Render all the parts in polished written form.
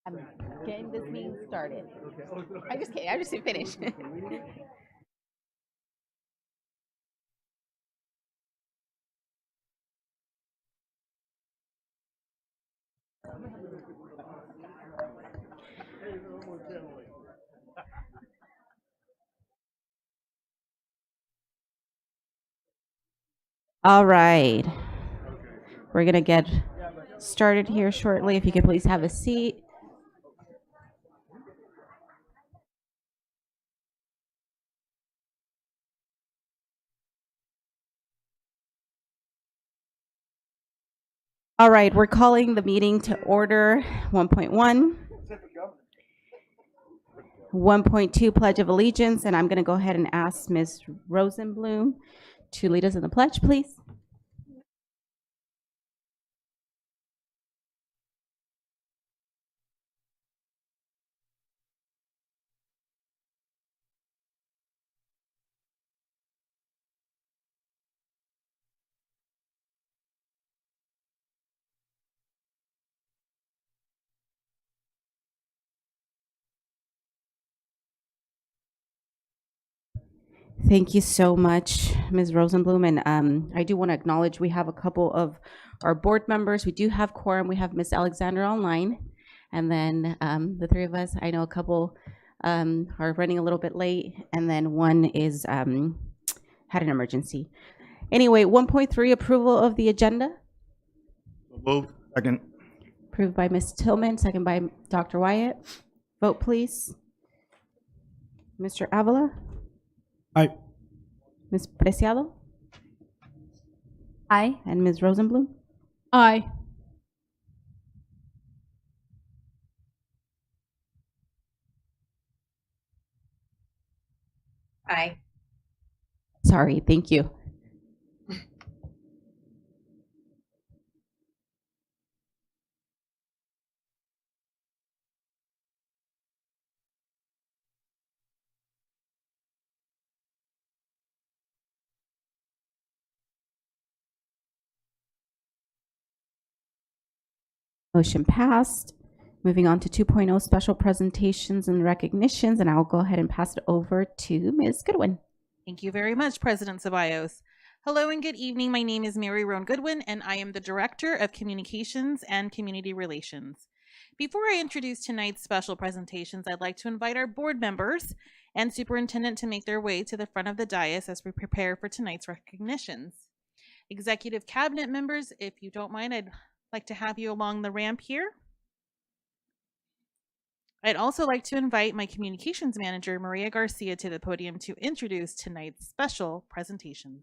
I'm getting this meeting started. I'm just kidding. I'm just finished. All right. We're going to get started here shortly. If you could please have a seat. All right, we're calling the meeting to order. 1.1, 1.2, Pledge of Allegiance, and I'm going to go ahead and ask Ms. Rosenblum to lead us in the pledge, please. Thank you so much, Ms. Rosenblum. And I do want to acknowledge we have a couple of our board members. We do have quorum. We have Ms. Alexander online. And then the three of us, I know a couple are running a little bit late. And then one is had an emergency. Anyway, 1.3, approval of the agenda. Move. Second. Approved by Ms. Tillman, second by Dr. Wyatt. Vote, please. Mr. Avila? Aye. Ms. Preciado? Aye. And Ms. Rosenblum? Aye. Aye. Sorry, thank you. Motion passed. Moving on to 2.0, special presentations and recognitions, and I'll go ahead and pass it over to Ms. Goodwin. Thank you very much, President Ceballos. Hello and good evening. My name is Mary Roan Goodwin, and I am the Director of Communications and Community Relations. Before I introduce tonight's special presentations, I'd like to invite our board members and superintendent to make their way to the front of the dais as we prepare for tonight's recognitions. Executive cabinet members, if you don't mind, I'd like to have you along the ramp here. I'd also like to invite my communications manager, Maria Garcia, to the podium to introduce tonight's special presentation.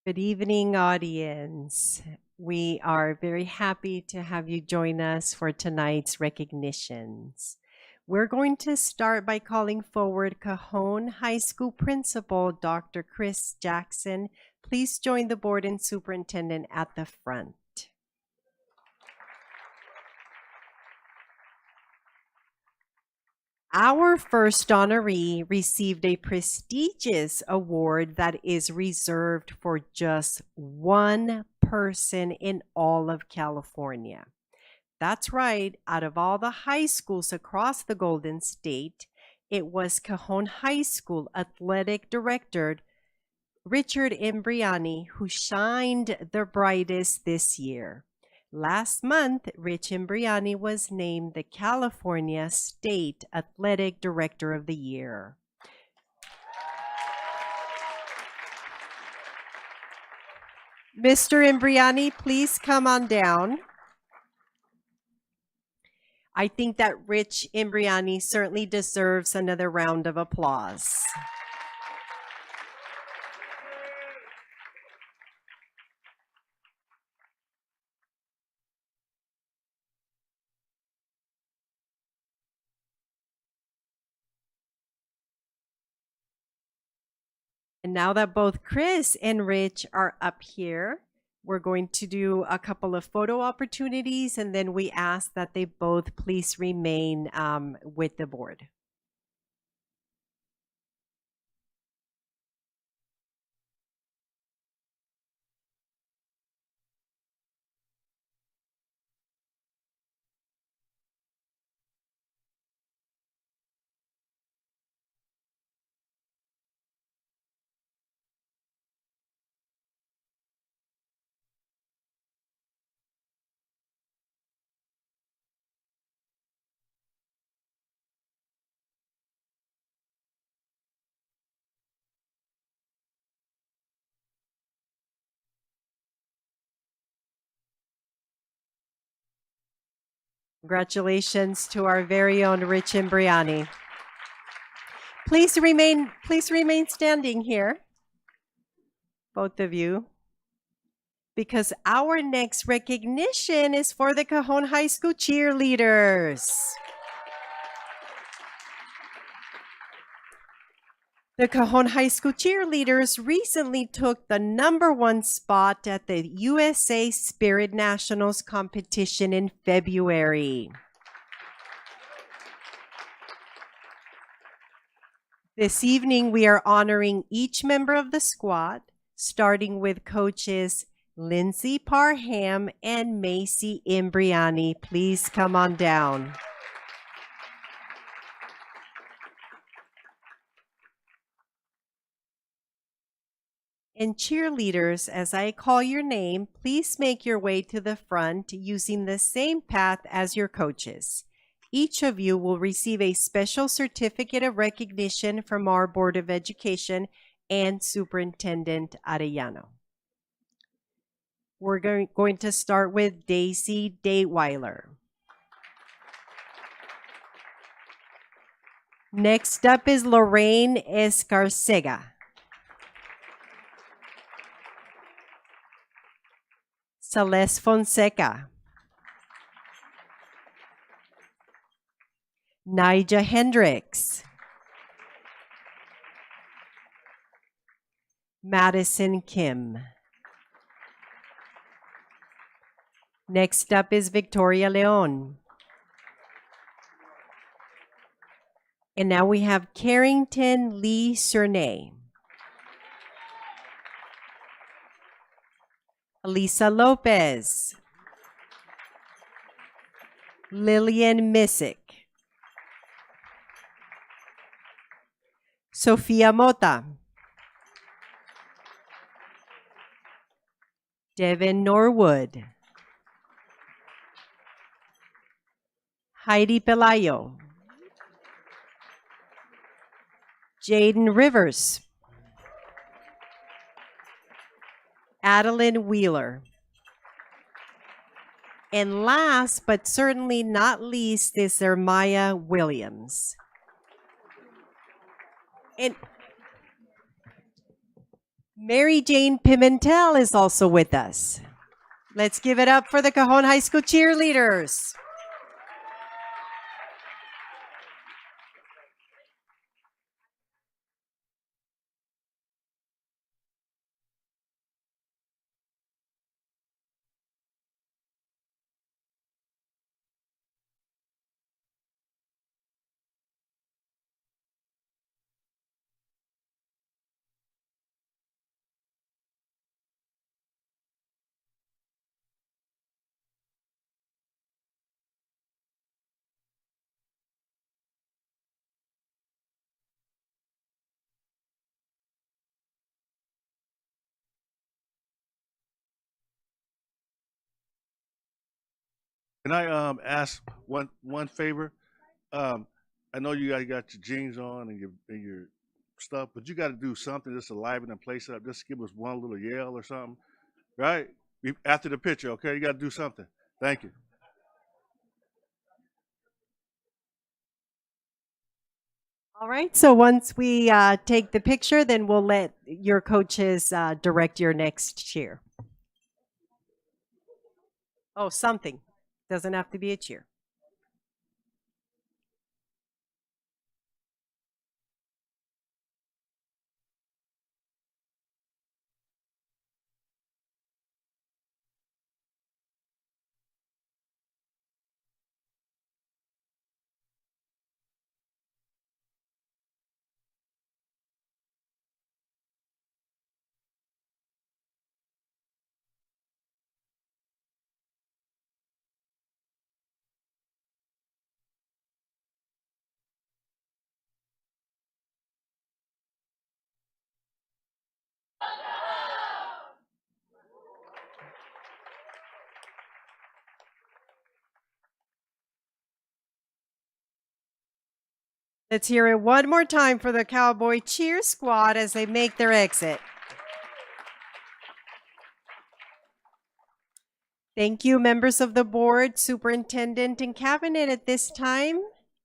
Good evening, audience. We are very happy to have you join us for tonight's recognitions. We're going to start by calling forward Cajon High School Principal, Dr. Chris Jackson. Please join the board and superintendent at the front. Our first honoree received a prestigious award that is reserved for just one person in all of California. That's right, out of all the high schools across the Golden State, it was Cajon High School Athletic Director Richard Imbriani who shined the brightest this year. Last month, Rich Imbriani was named the California State Athletic Director of the Year. Mr. Imbriani, please come on down. I think that Rich Imbriani certainly deserves another round of applause. Now that both Chris and Rich are up here, we're going to do a couple of photo opportunities, and then we ask that they both please remain with the board. Congratulations to our very own Rich Imbriani. Please remain standing here, both of you, because our next recognition is for the Cajon High School cheerleaders. The Cajon High School cheerleaders recently took the #1 spot at the USA Spirit Nationals competition in February. This evening, we are honoring each member of the squad, starting with coaches Lindsay Parham and Macy Imbriani. Please come on down. And cheerleaders, as I call your name, please make your way to the front using the same path as your coaches. Each of you will receive a special certificate of recognition from our Board of Education and Superintendent Arellano. We're going to start with Daisy Dateweiler. Next up is Lorraine Escarcega. Celeste Fonseca. Nija Hendricks. Madison Kim. Next up is Victoria Leon. And now we have Carrington Lee Cernay. Elisa Lopez. Lillian Missick. Sofia Mota. Devin Norwood. Heidi Pelayo. Jaden Rivers. Adeline Wheeler. And last, but certainly not least, is Maya Williams. And Mary Jane Pimentel is also with us. Let's give it up for the Cajon High School cheerleaders. Can I ask one favor? I know you guys got your jeans on and your stuff, but you got to do something just to liven the place up. Just give us one little yell or something, right? After the picture, okay? You got to do something. Thank you. All right, so once we take the picture, then we'll let your coaches direct your next cheer. Oh, something. Doesn't have to be a cheer. Let's hear it one more time for the Cowboy Cheer Squad as they make their exit. Thank you, members of the board, superintendent, and cabinet. At this time,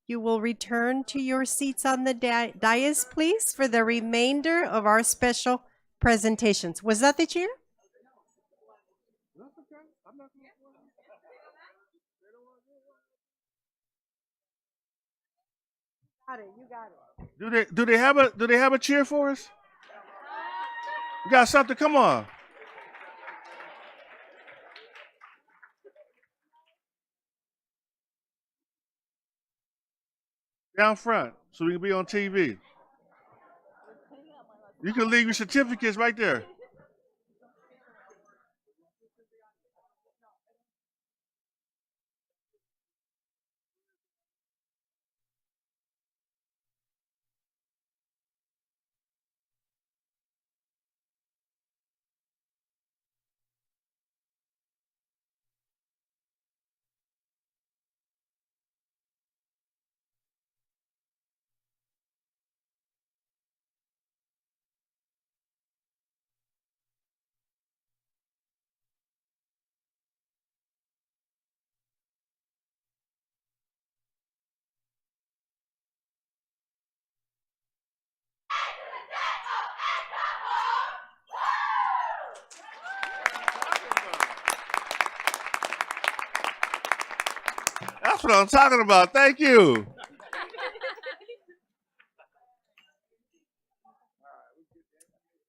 you will return to your seats on the dais, please, for the remainder of our special presentations. Was that the cheer? You got it. Do they have a cheer for us? You got something? Come on. Down front, so we can be on TV. You can leave your certificates right there. That's what I'm talking about. Thank you.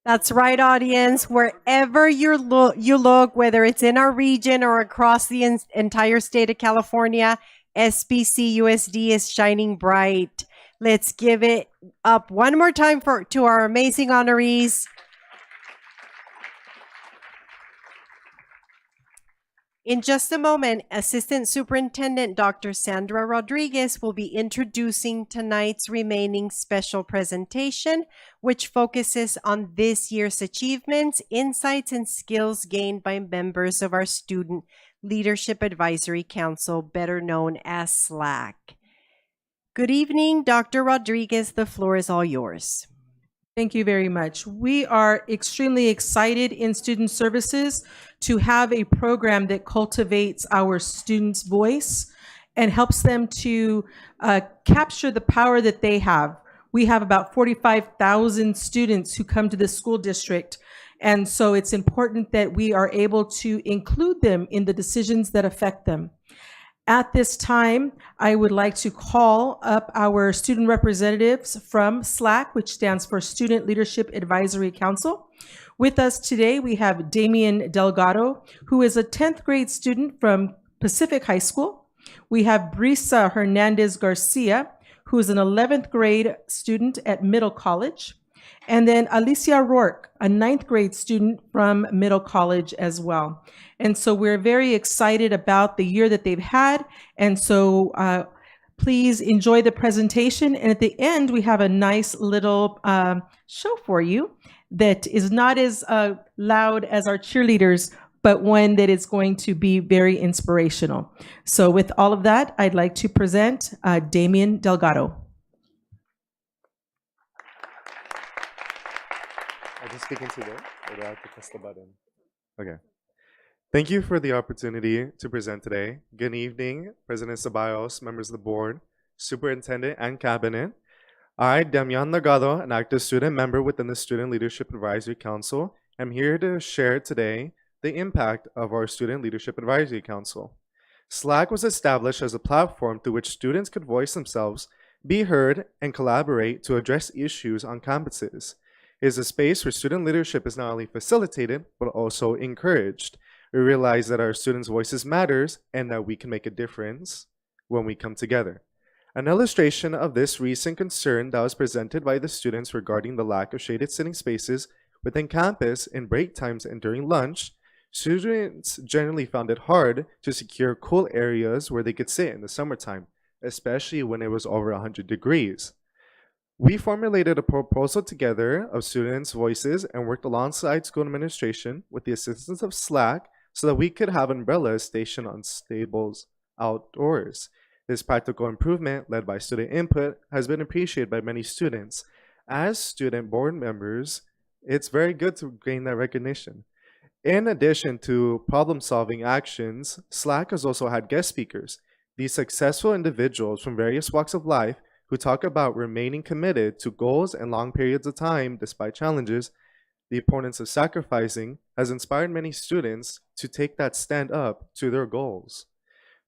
That's right, audience. Wherever you look, whether it's in our region or across the entire state of California, SBC USD is shining bright. Let's give it up one more time to our amazing honorees. In just a moment, Assistant Superintendent Dr. Sandra Rodriguez will be introducing tonight's remaining special presentation, which focuses on this year's achievements, insights, and skills gained by members of our Student Leadership Advisory Council, better known as SLAC. Good evening, Dr. Rodriguez. The floor is all yours. Thank you very much. We are extremely excited in Student Services to have a program that cultivates our students' voice and helps them to capture the power that they have. We have about 45,000 students who come to the school district, and so it's important that we are able to include them in the decisions that affect them. At this time, I would like to call up our student representatives from SLAC, which stands for Student Leadership Advisory Council. With us today, we have Damien Delgado, who is a 10th grade student from Pacific High School. We have Brisa Hernandez Garcia, who is an 11th grade student at Middle College. And then Alicia Rourke, a 9th grade student from Middle College as well. And so we're very excited about the year that they've had. And so please enjoy the presentation. And at the end, we have a nice little show for you that is not as loud as our cheerleaders, but one that is going to be very inspirational. So with all of that, I'd like to present Damien Delgado. Just speaking to them, or do I have to press the button? Okay. Thank you for the opportunity to present today. Good evening, President Ceballos, members of the board, superintendent, and cabinet. I, Damian Delgado, an active student member within the Student Leadership Advisory Council, am here to share today the impact of our Student Leadership Advisory Council. SLAC was established as a platform through which students could voice themselves, be heard, and collaborate to address issues on campuses. It is a space where student leadership is not only facilitated, but also encouraged. We realize that our students' voices matters and that we can make a difference when we come together. An illustration of this recent concern that was presented by the students regarding the lack of shaded sitting spaces within campus in break times and during lunch, students generally found it hard to secure cool areas where they could sit in the summertime, especially when it was over 100 degrees. We formulated a proposal together of students' voices and worked alongside school administration with the assistance of SLAC so that we could have umbrellas stationed on tables outdoors. This practical improvement, led by student input, has been appreciated by many students. As student board members, it's very good to gain that recognition. In addition to problem-solving actions, SLAC has also had guest speakers. These successful individuals from various walks of life who talk about remaining committed to goals and long periods of time despite challenges, the importance of sacrificing, has inspired many students to take that stand up to their goals.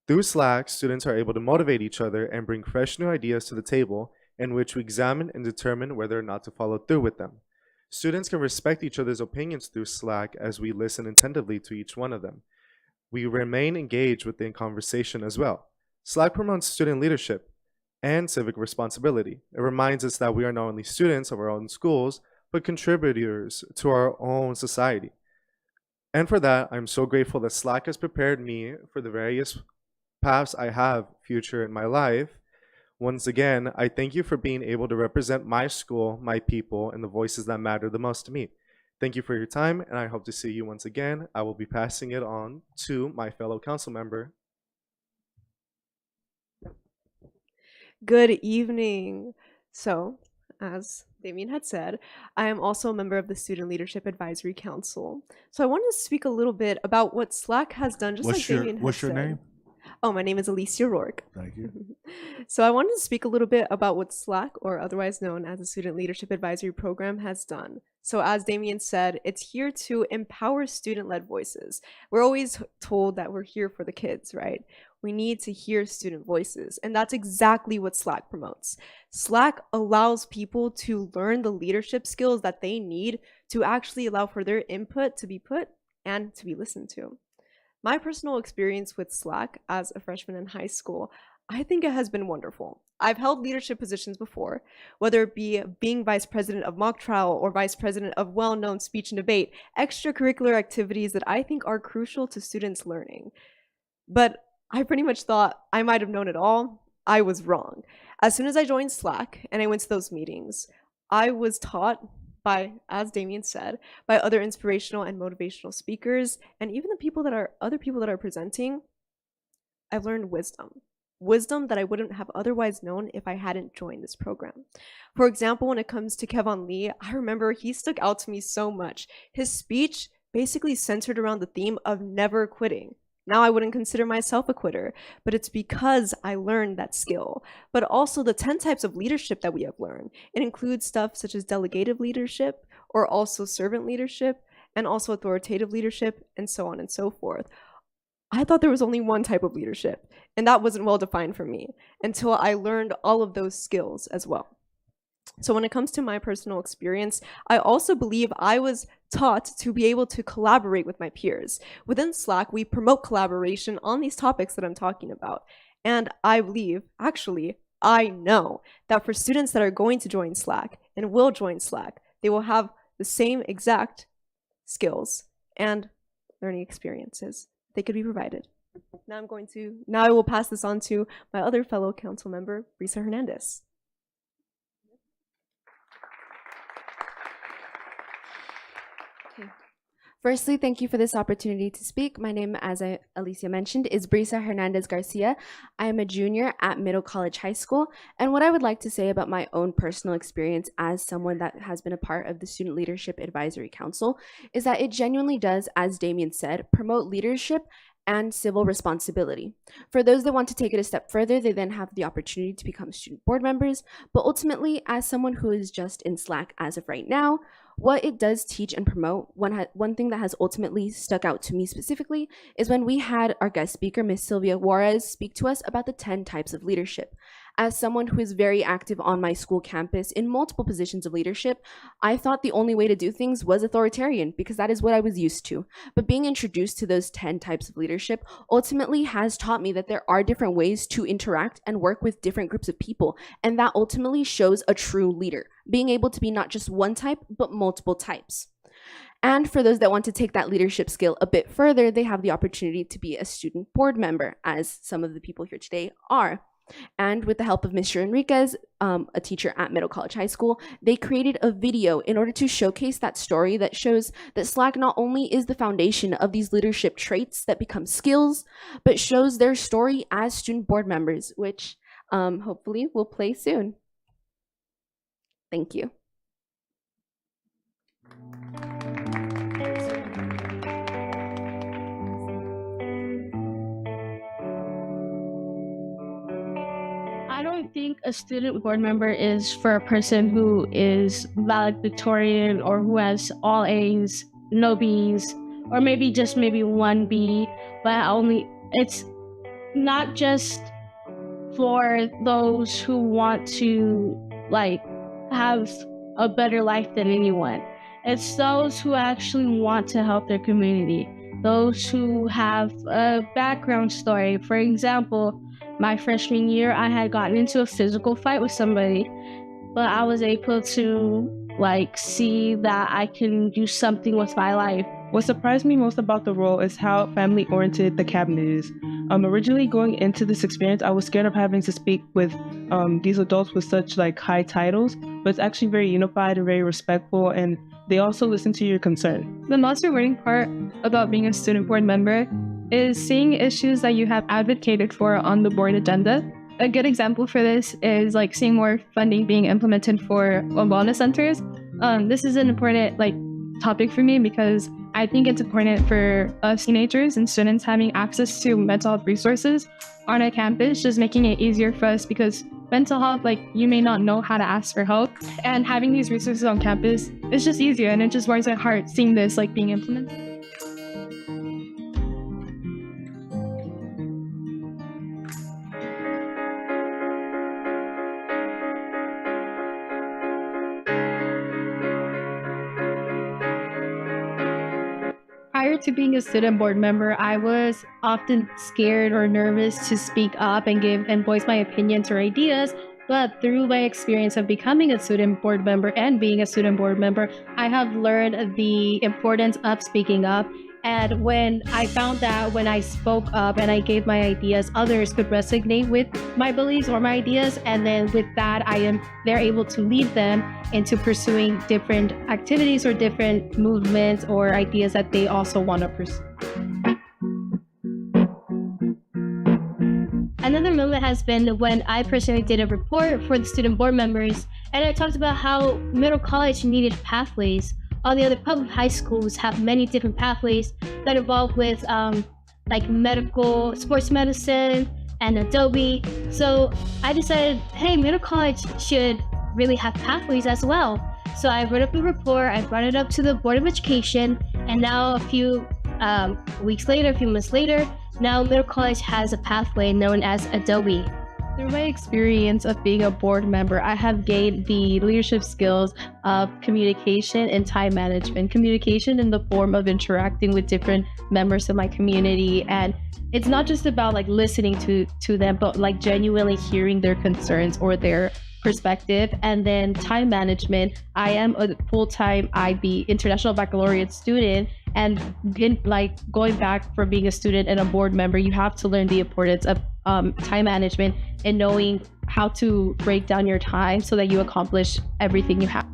Through SLAC, students are able to motivate each other and bring fresh new ideas to the table in which we examine and determine whether or not to follow through with them. Students can respect each other's opinions through SLAC as we listen attentively to each one of them. We remain engaged within conversation as well. SLAC promotes student leadership and civic responsibility. It reminds us that we are not only students of our own schools, but contributors to our own society. And for that, I'm so grateful that SLAC has prepared me for the various paths I have future in my life. Once again, I thank you for being able to represent my school, my people, and the voices that matter the most to me. Thank you for your time, and I hope to see you once again. I will be passing it on to my fellow council member. Good evening. So, as Damien had said, I am also a member of the Student Leadership Advisory Council. So I wanted to speak a little bit about what SLAC has done, just like Damien had What's your said. name? Oh, my name is Alicia Rourke. Thank you. So I wanted to speak a little bit about what SLAC, or otherwise known as the Student Leadership Advisory Program, has done. So as Damien said, it's here to empower student-led voices. We're always told that we're here for the kids, right? We need to hear student voices, and that's exactly what SLAC promotes. SLAC allows people to learn the leadership skills that they need to actually allow for their input to be put and to be listened to. My personal experience with SLAC as a freshman in high school, I think it has been wonderful. I've held leadership positions before, whether it be being vice president of mock trial or vice president of well-known speech and debate, extracurricular activities that I think are crucial to students' learning. But I pretty much thought I might have known it all. I was wrong. As soon as I joined SLAC and I went to those meetings, I was taught by, as Damien said, by other inspirational and motivational speakers, and even other people that are presenting. I've learned wisdom that I wouldn't have otherwise known if I hadn't joined this program. For example, when it comes to Kevon Lee, I remember he stuck out to me so much. His speech basically centered around the theme of never quitting. Now I wouldn't consider myself a quitter, but it's because I learned that skill. But also the 10 types of leadership that we have learned. It includes stuff such as delegative leadership, or also servant leadership, and also authoritative leadership, and so on and so forth. I thought there was only one type of leadership, and that wasn't well defined for me until I learned all of those skills as well. So when it comes to my personal experience, I also believe I was taught to be able to collaborate with my peers. Within SLAC, we promote collaboration on these topics that I'm talking about. And I believe, actually, I know that for students that are going to join SLAC and will join SLAC, they will have the same exact skills and learning experiences they could be provided. Now I will pass this on to my other fellow council member, Brisa Hernandez. Firstly, thank you for this opportunity to speak. My name, as Alicia mentioned, is Brisa Hernandez Garcia. I am a junior at Middle College High School, and what I would like to say about my own personal experience as someone that has been a part of the Student Leadership Advisory Council is that it genuinely does, as Damien said, promote leadership and civil responsibility. For those that want to take it a step further, they then have the opportunity to become student board members, but ultimately, as someone who is just in SLAC as of right now, what it does teach and promote, one thing that has ultimately stuck out to me specifically is when we had our guest speaker, Ms. Sylvia Juarez, speak to us about the 10 types of leadership. As someone who is very active on my school campus in multiple positions of leadership, I thought the only way to do things was authoritarian because that is what I was used to. But being introduced to those 10 types of leadership ultimately has taught me that there are different ways to interact and work with different groups of people, and that ultimately shows a true leader, being able to be not just one type, but multiple types. And for those that want to take that leadership skill a bit further, they have the opportunity to be a student board member, as some of the people here today are. And with the help of Mr. Enriquez, a teacher at Middle College High School, they created a video in order to showcase that story that shows that SLAC not only is the foundation of these leadership traits that become skills, but shows their story as student board members, which hopefully will play soon. Thank you. I don't think a student board member is for a person who is valedictorian or who has all A's, no B's, or maybe one B, but it's not just for those who want to have a better life than anyone. It's those who actually want to help their community, those who have a background story. For example, my freshman year, I had gotten into a physical fight with somebody, but I was able to see that I can do something with my life. What surprised me most about the role is how family-oriented the cabinet is. Originally going into this experience, I was scared of having to speak with these adults with such high titles, but it's actually very unified and very respectful, and they also listen to your concern. The most rewarding part about being a student board member is seeing issues that you have advocated for on the board agenda. A good example for this is seeing more funding being implemented for wellness centers. This is an important topic for me because I think it's important for us teenagers and students having access to mental health resources on a campus, just making it easier for us because mental health, you may not know how to ask for help, and having these resources on campus is just easier, and it just warms my heart seeing this being implemented. Prior to being a student board member, I was often scared or nervous to speak up and voice my opinions or ideas. But through my experience of becoming a student board member and being a student board member, I have learned the importance of speaking up. And when I found that when I spoke up and I gave my ideas, others could resonate with my beliefs or my ideas. And then with that, they're able to lead them into pursuing different activities or different movements or ideas that they also want to pursue. Another moment has been when I personally did a report for the student board members, and I talked about how middle college needed pathways. All the other public high schools have many different pathways that involve with medical, sports medicine, and Adobe. So I decided, hey, middle college should really have pathways as well. So I wrote up a report, I brought it up to the Board of Education, and now a few months later, now middle college has a pathway known as Adobe. Through my experience of being a board member, I have gained the leadership skills of communication and time management. Communication in the form of interacting with different members of my community. And it's not just about listening to them, but genuinely hearing their concerns or their perspective. And then time management. I am a full-time IB International Baccalaureate student. And going back from being a student and a board member, you have to learn the importance of time management and knowing how to break down your time so that you accomplish everything you have.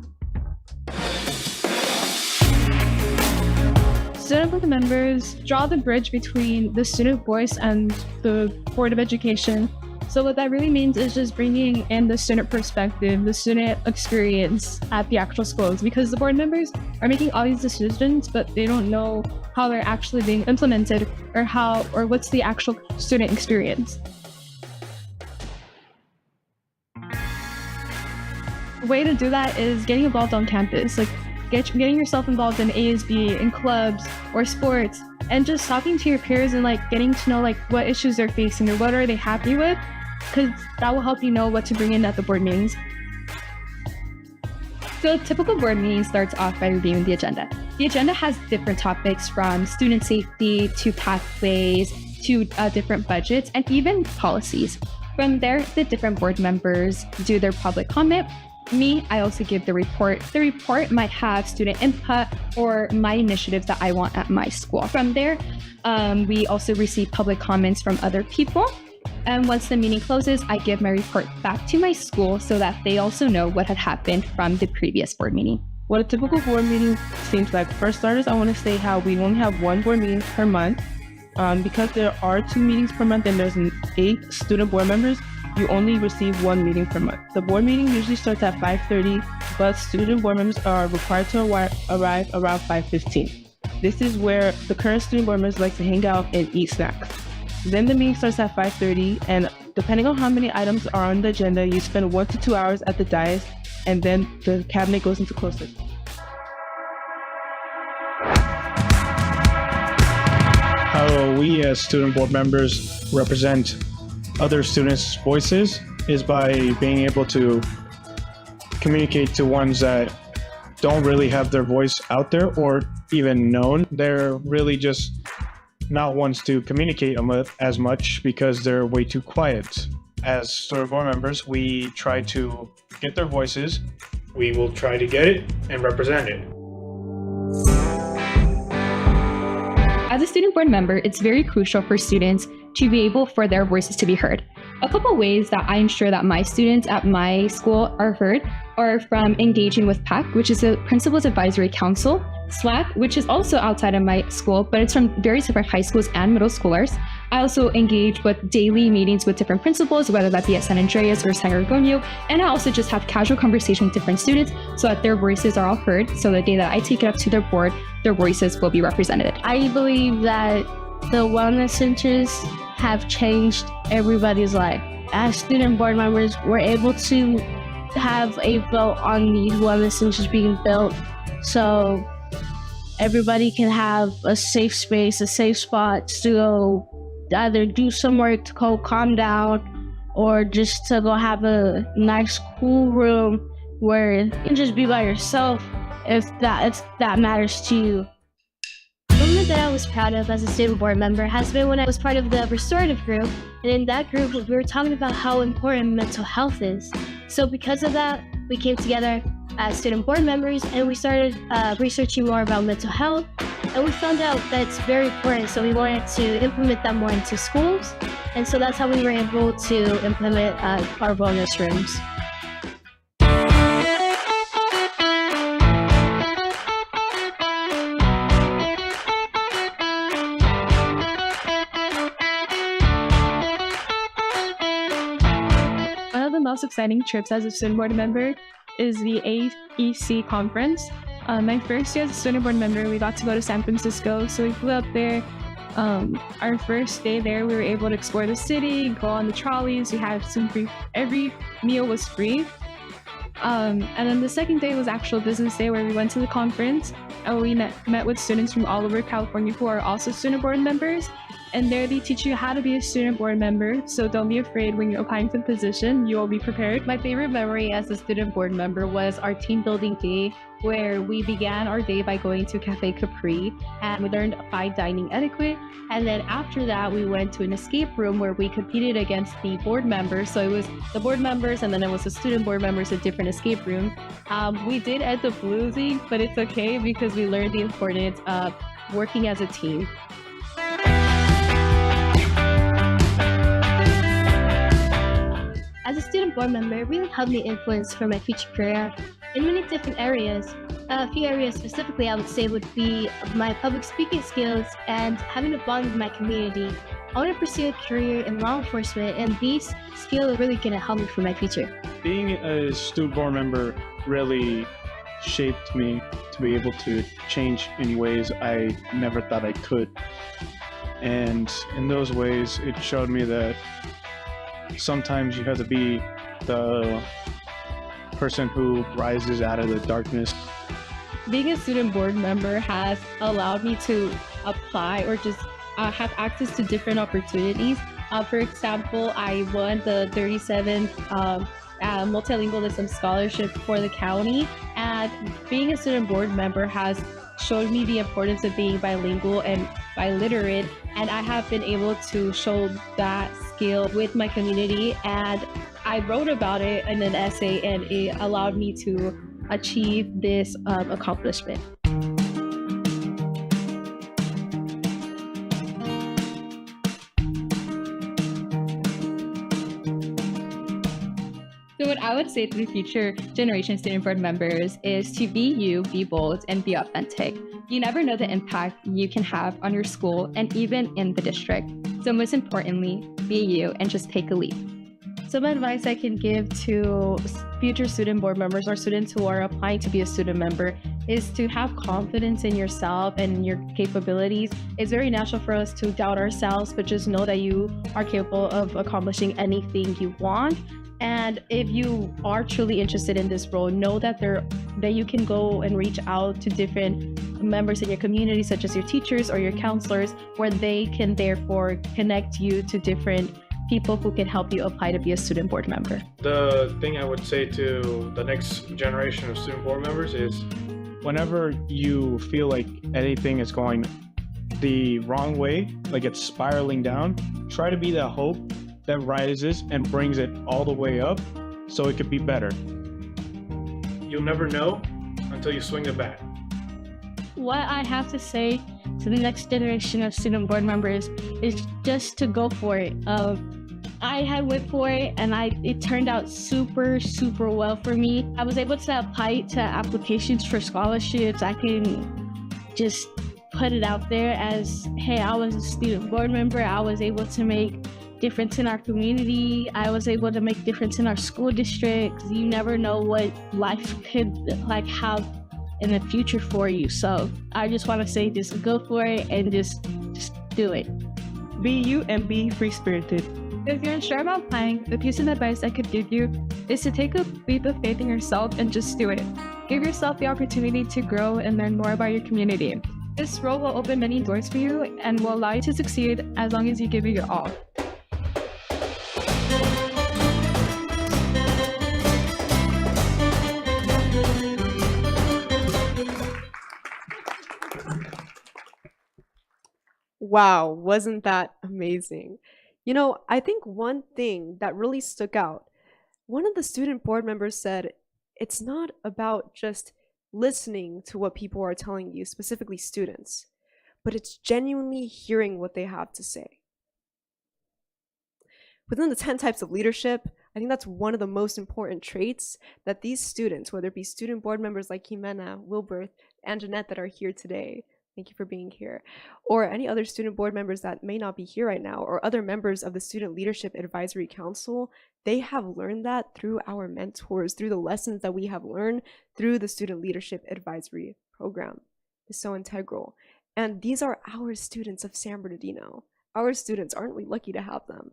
Student board members draw the bridge between the student voice and the Board of Education. So what that really means is just bringing in the student perspective, the student experience at the actual schools, because the board members are making all these decisions, but they don't know how they're actually being implemented or what's the actual student experience. The way to do that is getting involved on campus, getting yourself involved in ASB, in clubs or sports, and just talking to your peers and getting to know what issues they're facing or what are they happy with, because that will help you know what to bring in at the board meetings. So a typical board meeting starts off by reviewing the agenda. The agenda has different topics from student safety to pathways to different budgets and even policies. From there, the different board members do their public comment. Me, I also give the report. The report might have student input or my initiatives that I want at my school. From there, we also receive public comments from other people. And once the meeting closes, I give my report back to my school so that they also know what had happened from the previous board meeting. What a typical board meeting seems like. For starters, I want to say how we only have one board meeting per month. Because there are 2 meetings per month and there's 8 student board members, you only receive 1 meeting per month. The board meeting usually starts at 5:30, but student board members are required to arrive around 5:15. This is where the current student board members like to hang out and eat snacks. Then the meeting starts at 5:30, and depending on how many items are on the agenda, you spend 1 to 2 hours at the dais, and then the cabinet goes into closed session. How we as student board members represent other students' voices is by being able to communicate to ones that don't really have their voice out there or even known. They're really just not ones to communicate as much because they're way too quiet. As student board members, we try to get their voices. We will try to get it and represent it. As a student board member, it's very crucial for students to be able for their voices to be heard. A couple ways that I ensure that my students at my school are heard are from engaging with PAC, which is the Principal's Advisory Council, SLAC, which is also outside of my school, but it's from various different high schools and middle schoolers. I also engage with daily meetings with different principals, whether that be at San Andreas or San Gorgonio, and I also just have casual conversation with different students so that their voices are all heard. So the day that I take it up to their board, their voices will be represented. I believe that the wellness centers have changed everybody's life. As student board members, we're able to have a vote on these wellness centers being built, so everybody can have a safe space, a safe spot to go either do some work to go calm down or just to go have a nice cool room where you can just be by yourself if that matters to you. The moment that I was proud of as a student board member has been when I was part of the restorative group, and in that group we were talking about how important mental health is. So because of that, we came together as student board members and we started researching more about mental health, and we found out that it's very important, so we wanted to implement that more into schools, and so that's how we were able to implement our wellness rooms. One of the most exciting trips as a student board member is the AEC conference. My first year as a student board member, we got to go to San Francisco, so we flew up there. Our first day there, we were able to explore the city, go on the trolleys. We had some free, every meal was free. And then the second day was actual business day where we went to the conference and we met with students from all over California who are also student board members. And there they teach you how to be a student board member, so don't be afraid when you're applying for the position, you will be prepared. My favorite memory as a student board member was our team building day, where we began our day by going to Cafe Capri and we learned fine dining etiquette. And then after that, we went to an escape room where we competed against the board members. So it was the board members and then it was the student board members at different escape rooms. We did end up losing, but it's okay because we learned the importance of working as a team. As a student board member, it really helped me influence for my future career in many different areas. A few areas specifically I would say would be my public speaking skills and having a bond with my community. I want to pursue a career in law enforcement, and these skills are really going to help me for my future. Being a student board member really shaped me to be able to change in ways I never thought I could. And in those ways, it showed me that sometimes you have to be the person who rises out of the darkness. Being a student board member has allowed me to apply or just have access to different opportunities. For example, I won the 37th multilingualism scholarship for the county, and being a student board member has showed me the importance of being bilingual and biliterate, and I have been able to show that skill with my community, and I wrote about it in an essay, and it allowed me to achieve this accomplishment. So what I would say to the future generation student board members is to be you, be bold, and be authentic. You never know the impact you can have on your school and even in the district. So most importantly, be you and just take a leap. Some advice I can give to future student board members or students who are applying to be a student member is to have confidence in yourself and your capabilities. It's very natural for us to doubt ourselves, but just know that you are capable of accomplishing anything you want. And if you are truly interested in this role, know that you can go and reach out to different members in your community, such as your teachers or your counselors, where they can therefore connect you to different people who can help you apply to be a student board member. The thing I would say to the next generation of student board members is whenever you feel like anything is going the wrong way, like it's spiraling down, try to be that hope that rises and brings it all the way up so it could be better. You'll never know until you swing the bat. What I have to say to the next generation of student board members is just to go for it. I had went for it and it turned out super well for me. I was able to apply to applications for scholarships. I can just put it out there as, hey, I was a student board member. I was able to make difference in our community. I was able to make difference in our school districts. You never know what life could have in the future for you. So I just want to say, just go for it and just do it. Be you and be free-spirited. If you're unsure about applying, the piece of advice I could give you is to take a leap of faith in yourself and just do it. Give yourself the opportunity to grow and learn more about your community. This role will open many doors for you and will allow you to succeed as long as you give it your all. Wow, wasn't that amazing? You know, I think one thing that really stuck out, one of the student board members said, it's not about just listening to what people are telling you, specifically students, but it's genuinely hearing what they have to say. Within the 10 types of leadership, I think that's one of the most important traits that these students, whether it be student board members like Jimena, Wilbert, and Jeanette that are here today, thank you for being here, or any other student board members that may not be here right now, or other members of the Student Leadership Advisory Council, they have learned that through our mentors, through the lessons that we have learned through the Student Leadership Advisory Program. It's so integral. And these are our students of San Bernardino. Our students, aren't we lucky to have them?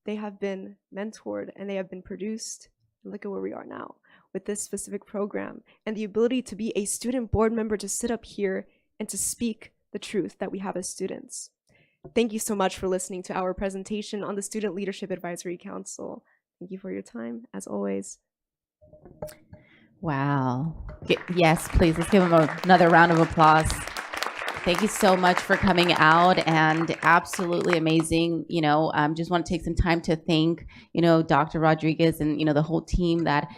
They have been mentored and they have been produced. And look at where we are now with this specific program and the ability to be a student board member, to sit up here and to speak the truth that we have as students. Thank you so much for listening to our presentation on the Student Leadership Advisory Council. Thank you for your time, as always. Wow. Yes, please, let's give him another round of applause. Thank you so much for coming out, and absolutely amazing. Just want to take some time to thank, Dr. Rodriguez and, the whole team that,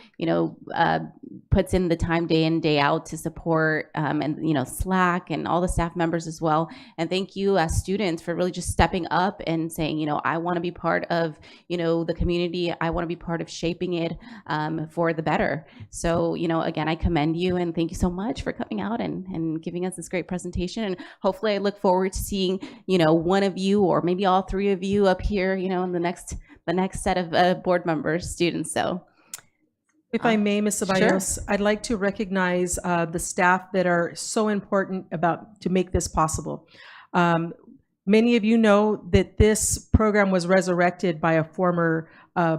puts in the time day in, day out to support, and, SLAC and all the staff members as well. And thank you as students for really just stepping up and saying, I want to be part of, the community. I want to be part of shaping it for the better. So, again, I commend you and thank you so much for coming out and giving us this great presentation. And hopefully I look forward to seeing, one of you or maybe all three of you up here, in the next set of board members, students. So if I may, Ms. Ceballos, sure. I'd like to recognize the staff that are so important to make this possible. Many of you know that this program was resurrected by a former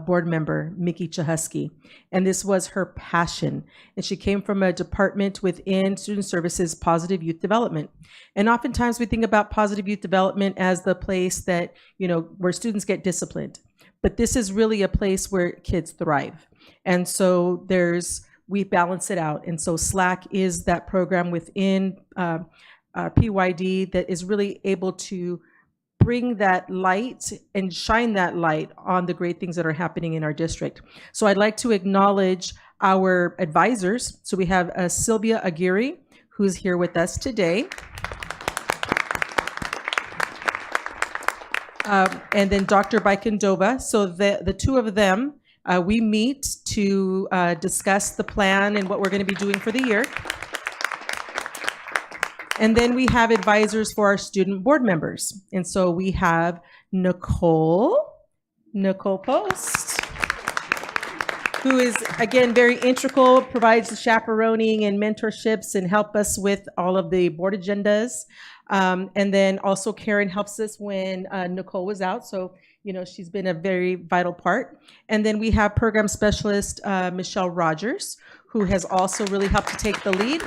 board member, Mickey Chahusky, and this was her passion. And she came from a department within Student Services, Positive Youth Development. And oftentimes we think about positive youth development as the place that, where students get disciplined. But this is really a place where kids thrive. And so we balance it out. And so SLAC is that program within PYD that is really able to bring that light and shine that light on the great things that are happening in our district. So I'd like to acknowledge our advisors. So we have Sylvia Aguirre, who's here with us today. And then Dr. Baikendova. So the two of them We meet to discuss the plan and what we're going to be doing for the year. And then we have advisors for our student board members. And so we have Nicole Post, who is, again, very integral, provides the chaperoning and mentorships and help us with all of the board agendas. And then also Karen helps us when Nicole was out. So, you know, she's been a very vital part. And then we have program specialist Michelle Rogers, who has also really helped to take the lead.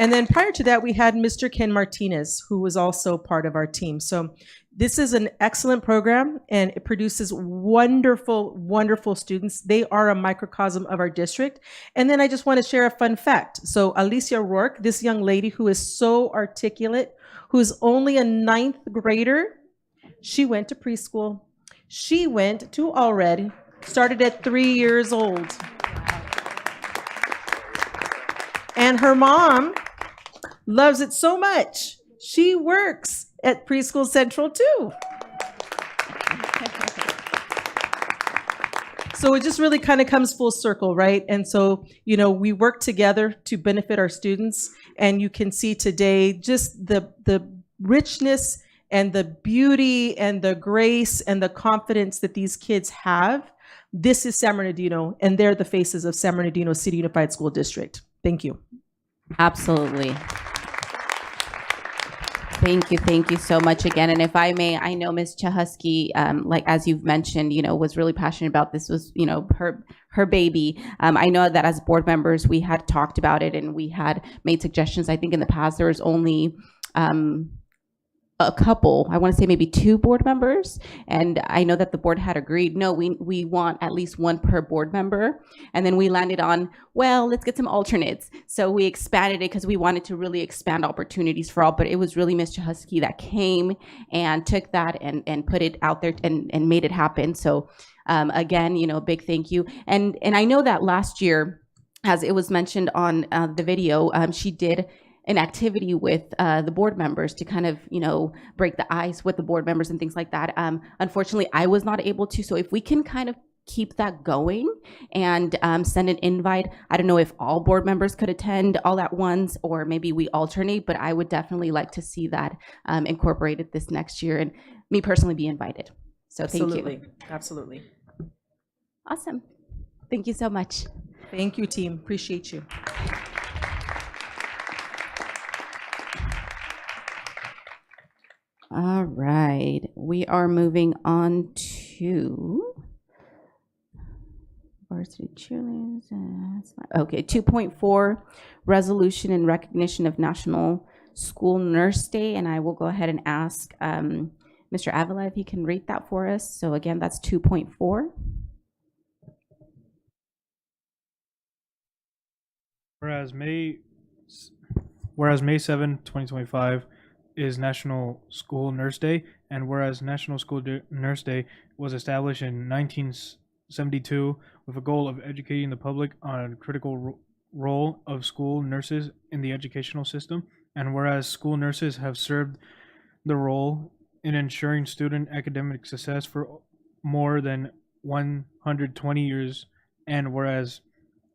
And then prior to that, we had Mr. Ken Martinez, who was also part of our team. So this is an excellent program, and it produces wonderful, wonderful students. They are a microcosm of our district. And then I just want to share a fun fact. So Alicia Rourke, this young lady who is so articulate, who's only a 9th grader, she went to preschool. She went to already, started at 3 years old. And her mom loves it so much. She works at Preschool Central too. So it just really kind of comes full circle, right? And so, you know, we work together to benefit our students. And you can see today just the richness and the beauty and the grace and the confidence that these kids have. This is San Bernardino, and they're the faces of San Bernardino City Unified School District. Thank you. Absolutely. Thank you so much again. And if I may, I know Ms. Chahusky, like as you've mentioned, you know, was really passionate about this, was, you know, her baby. I know that as board members, we had talked about it and we had made suggestions. I think in the past there was only a couple, I want to say maybe 2 board members. And I know that the board had agreed, no, we want at least 1 per board member. And then we landed on, well, let's get some alternates. So we expanded it because we wanted to really expand opportunities for all, but it was really Ms. Chahusky that came and took that and put it out there and made it happen. So again, you know, big thank you. And I know that last year, as it was mentioned on the video, she did an activity with the board members to kind of, you know, break the ice with the board members and things like that. Unfortunately, I was not able to. So if we can kind of keep that going and send an invite, I don't know if all board members could attend all at once or maybe we alternate, but I would definitely like to see that incorporated this next year and me personally be invited. So Absolutely. Thank you. Absolutely. Awesome. Thank you so much. Thank you, team. Appreciate you. All right, we are moving on to varsity cheerleaders. Okay, 2.4, resolution in recognition of National School Nurse Day, and I will go ahead and ask Mr. Avila if he can read that for us. So again, that's 2.4. Whereas May 7, 2025 is National School Nurse Day, and whereas National School Nurse Day was established in 1972 with a goal of educating the public on a critical role of school nurses in the educational system, and whereas school nurses have served the role in ensuring student academic success for more than 120 years, and whereas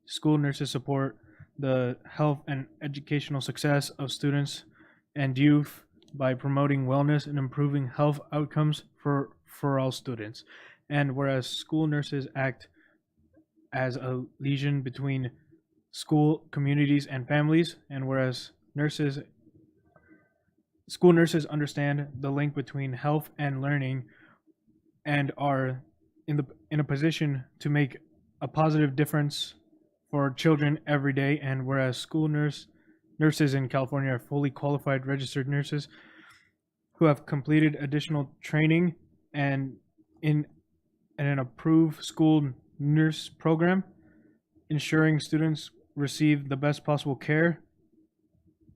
school nurses support the health and educational success of students and youth by promoting wellness and improving health outcomes for all students. And whereas school nurses act as a liaison between school communities and families, and whereas school nurses understand the link between health and learning and are in a position to make a positive difference for children every day, and whereas school nurses in California are fully qualified registered nurses who have completed additional training and in an approved school nurse program, ensuring students receive the best possible care.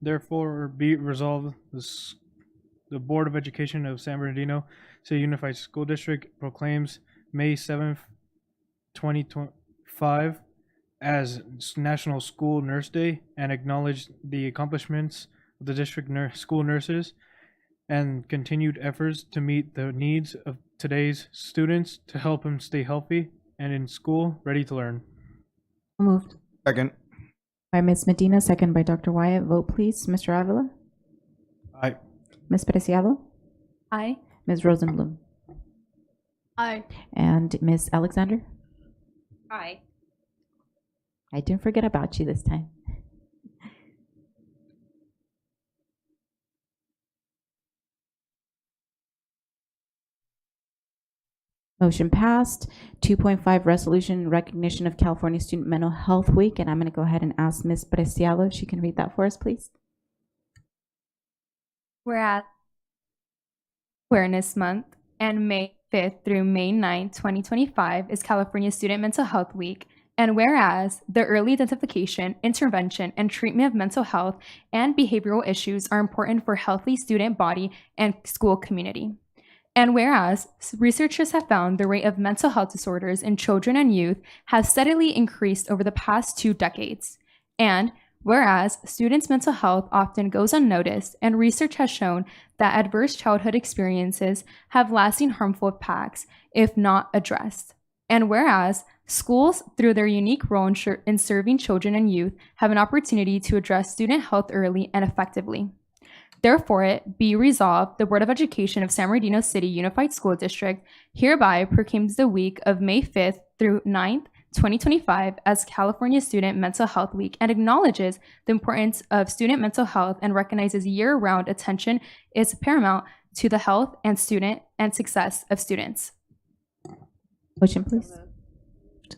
Therefore, be it resolved, the Board of Education of San Bernardino City Unified School District proclaims May 7th, 2025 as National School Nurse Day and acknowledge the accomplishments of the district school nurses and continued efforts to meet the needs of today's students to help them stay healthy and in school ready to learn. Moved. Second. By Ms. Medina, second by Dr. Wyatt. Vote please. Mr. Avila? Aye. Ms. Preciado? Aye. Ms. Rosenblum? Aye. And Ms. Alexander? Aye. I didn't forget about you this time. Motion passed. 2.5 resolution in recognition of California Student Mental Health Week. And I'm going to go ahead and ask Ms. Preciado if she can read that for us, please. Whereas Awareness Month and May 5th through May 9th, 2025 is California Student Mental Health Week. And whereas the early identification, intervention, and treatment of mental health and behavioral issues are important for healthy student body and school community. And whereas researchers have found the rate of mental health disorders in children and youth has steadily increased over the past 2 decades. And whereas students' mental health often goes unnoticed, and research has shown that adverse childhood experiences have lasting harmful impacts if not addressed. And whereas schools, through their unique role in serving children and youth, have an opportunity to address student health early and effectively. Therefore, it be resolved, the Board of Education of San Bernardino City Unified School District hereby proclaims the week of May 5th through 9th, 2025 as California Student Mental Health Week and acknowledges the importance of student mental health and recognizes year-round attention is paramount to the health and student and success of students. Motion, please.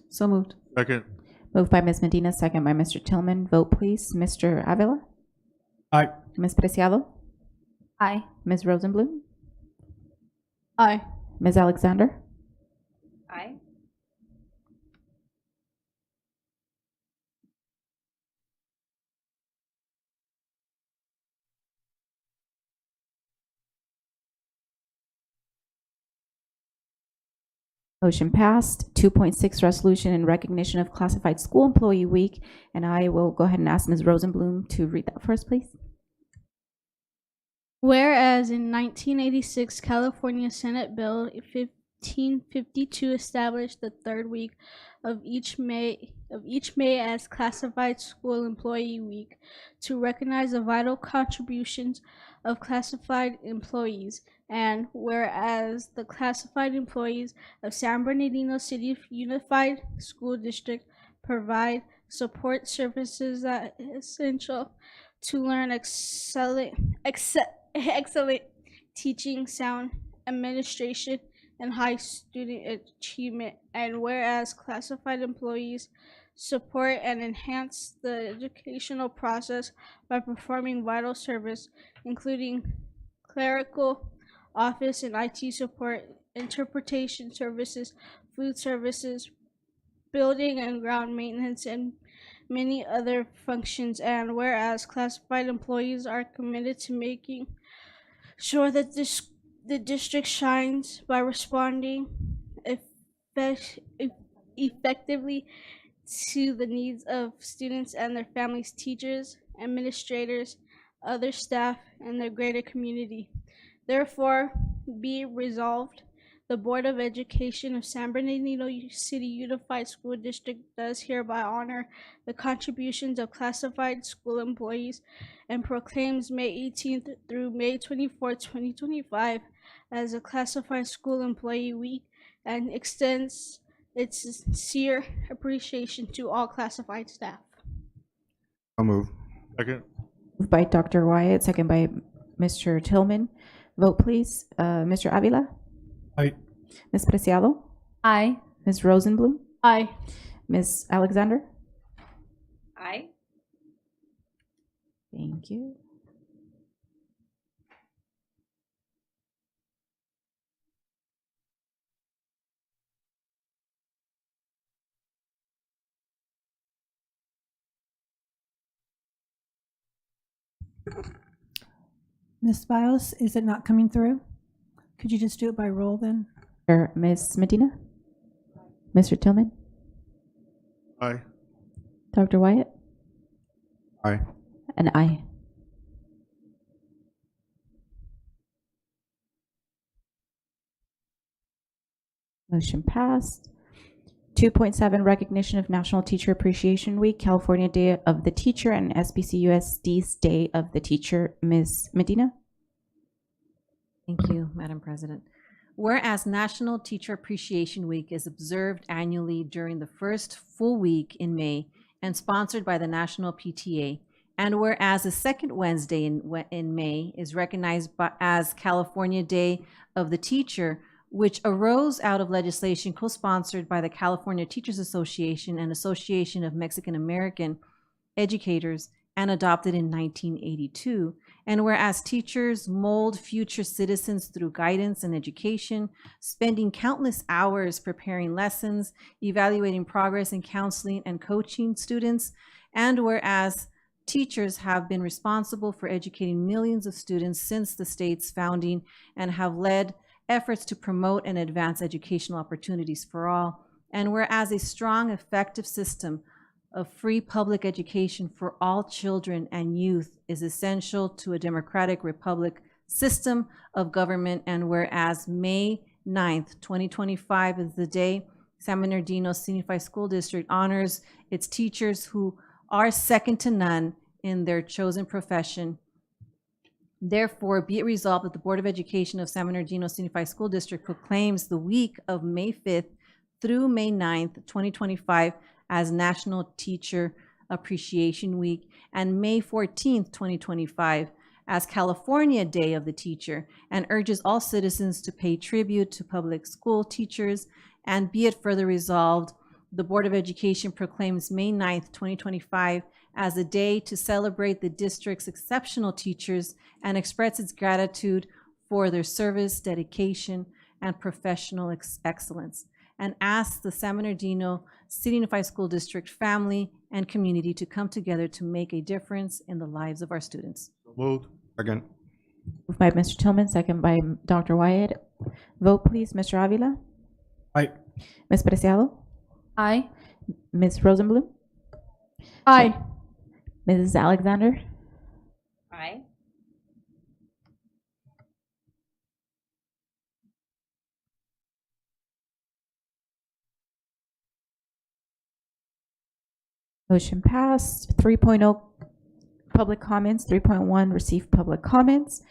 So moved. Second. Moved by Ms. Medina, second by Mr. Tillman. Vote please. Mr. Avila? Aye. Ms. Preciado? Aye. Ms. Rosenblum? Aye. Ms. Alexander? Aye. Motion passed. 2.6 resolution in recognition of Classified School Employee Week. And I will go ahead and ask Ms. Rosenblum to read that for us, please. Whereas in 1986, California Senate Bill 1552 established the third week of each May as Classified School Employee Week to recognize the vital contributions of classified employees. And whereas the classified employees of San Bernardino City Unified School District provide support services that are essential to learn excellent teaching, sound administration, and high student achievement. And whereas classified employees support and enhance the educational process by performing vital service, including clerical, office and IT support, interpretation services, food services, building and ground maintenance, and many other functions. And whereas classified employees are committed to making sure that the district shines by responding effectively to the needs of students and their families, teachers, administrators, other staff, and the greater community. Therefore, be resolved, the Board of Education of San Bernardino City Unified School District does hereby honor the contributions of classified school employees and proclaims May 18th through May 24th, 2025 as a Classified School Employee Week and extends its sincere appreciation to all classified staff. I'll move. Second. Moved by Dr. Wyatt, second by Mr. Tillman. Vote please. Mr. Avila? Aye. Ms. Preciado? Aye. Ms. Rosenblum? Aye. Ms. Alexander? Aye. Thank you. Ms. Bios, is it not coming through? Could you just do it by roll then? Ms. Medina? Mr. Tillman? Aye. Dr. Wyatt? Aye. And aye. Motion passed. 2.7, recognition of National Teacher Appreciation Week, California Day of the Teacher, and SBCUSD's Day of the Teacher. Ms. Medina? Thank you, Madam President. Whereas National Teacher Appreciation Week is observed annually during the first full week in May and sponsored by the National PTA, and whereas the second Wednesday in May is recognized as California Day of the Teacher, which arose out of legislation co-sponsored by the California Teachers Association and Association of Mexican American Educators and adopted in 1982. And whereas teachers mold future citizens through guidance and education, spending countless hours preparing lessons, evaluating progress in counseling and coaching students, and whereas teachers have been responsible for educating millions of students since the state's founding and have led efforts to promote and advance educational opportunities for all, and whereas a strong, effective system of free public education for all children and youth is essential to a democratic republic system of government, and whereas May 9th, 2025 is the day San Bernardino Unified School District honors its teachers who are second to none in their chosen profession. Therefore, be it resolved that the Board of Education of San Bernardino Unified School District proclaims the week of May 5th through May 9th, 2025 as National Teacher Appreciation Week, and May 14th, 2025 as California Day of the Teacher, and urges all citizens to pay tribute to public school teachers. And be it further resolved, the Board of Education proclaims May 9th, 2025 as a day to celebrate the district's exceptional teachers and express its gratitude for their service, dedication, and professional excellence, and asks the San Bernardino City Unified School District family and community to come together to make a difference in the lives of our students. Moved. Second. Moved by Mr. Tillman, second by Dr. Wyatt. Vote, please. Mr. Avila? Aye. Ms. Preciado? Aye. Ms. Rosenblum? Aye. Mrs. Alexander? Aye. Motion passed. 3.0, public comments. 3.1, receive public comments.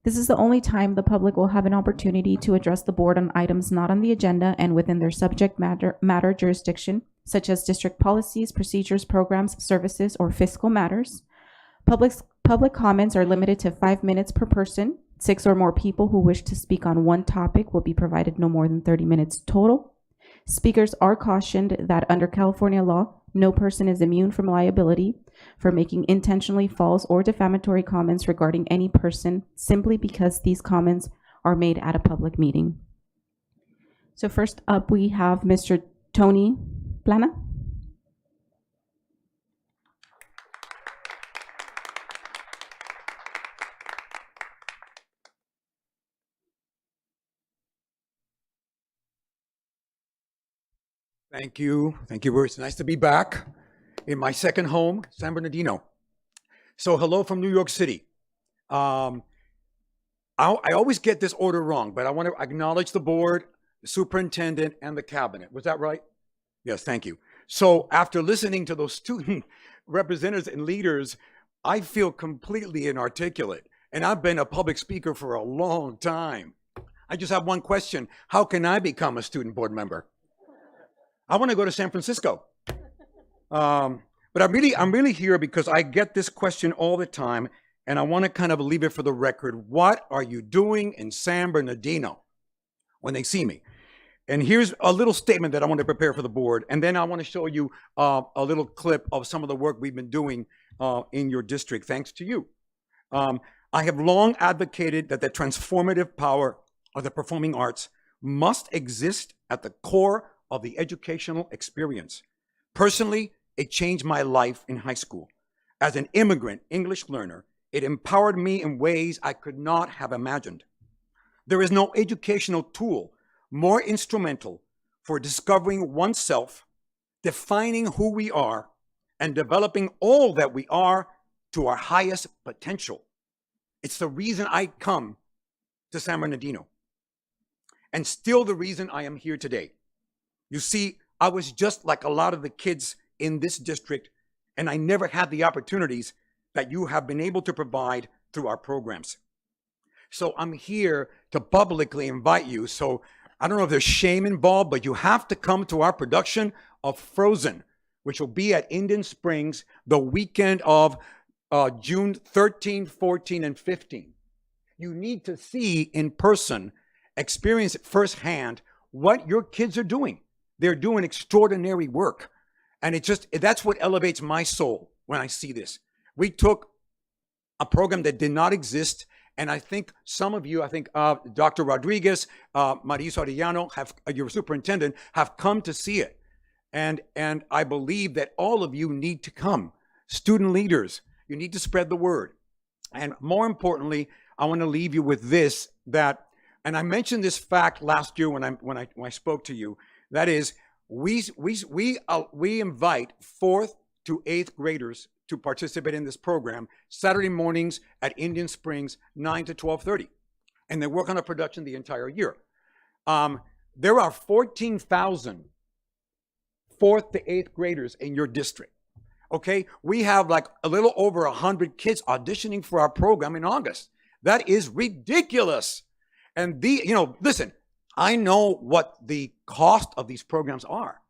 This is the only time the public will have an opportunity to address the board on items not on the agenda and within their subject matter jurisdiction, such as district policies, procedures, programs, services, or fiscal matters. Public comments are limited to 5 minutes per person. 6 or more people who wish to speak on one topic will be provided no more than 30 minutes total. Speakers are cautioned that under California law, no person is immune from liability for making intentionally false or defamatory comments regarding any person simply because these comments are made at a public meeting. So first up, we have Mr. Tony Plana. Thank you. Thank you, Bruce. Nice to be back in my second home, San Bernardino. So hello from New York City. I always get this order wrong, but I want to acknowledge the board, the superintendent, and the cabinet. Was that right? Yes, thank you. So after listening to those student representatives and leaders, I feel completely inarticulate. And I've been a public speaker for a long time. I just have one question. How can I become a student board member? I want to go to San Francisco. But I'm really here because I get this question all the time, and I want to kind of leave it for the record. What are you doing in San Bernardino when they see me? And here's a little statement that I want to prepare for the board, and then I want to show you a little clip of some of the work we've been doing in your district, thanks to you. I have long advocated that the transformative power of the performing arts must exist at the core of the educational experience. Personally, it changed my life in high school. As an immigrant English learner, it empowered me in ways I could not have imagined. There is no educational tool more instrumental for discovering oneself, defining who we are, and developing all that we are to our highest potential. It's the reason I come to San Bernardino. and still the reason I am here today. You see, I was just like a lot of the kids in this district, and I never had the opportunities that you have been able to provide through our programs. So I'm here to publicly invite you. So I don't know if there's shame involved, but you have to come to our production of Frozen, which will be at Indian Springs the weekend of June 13, 14, and 15. You need to see in person, experience it firsthand, what your kids are doing. They're doing extraordinary work. And that's what elevates my soul when I see this. We took a program that did not exist, and I think some of you, Dr. Rodriguez, Marisa Arellano, your superintendent, have come to see it. And I believe that all of you need to come. Student leaders, you need to spread the word. And more importantly, I want to leave you with this, and I mentioned this fact last year when I spoke to you. That is, we invite 4th to 8th graders to participate in this program Saturday mornings at Indian Springs, 9 to 12:30, and they work on a production the entire year. There are 14,000 4th to 8th graders in your district. Okay, we have like a little over 100 kids auditioning for our program in August. That is ridiculous. And listen, I know what the cost of these programs are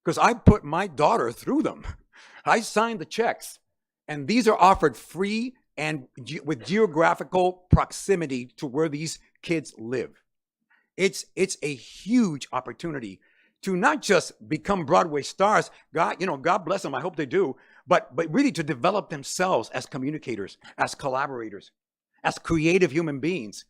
because I put my daughter through them. I signed the checks, and these are offered free and with geographical proximity to where these kids live. It's a huge opportunity to not just become Broadway stars. God bless them. I hope they do. But really to develop themselves as communicators, as collaborators, as creative human beings.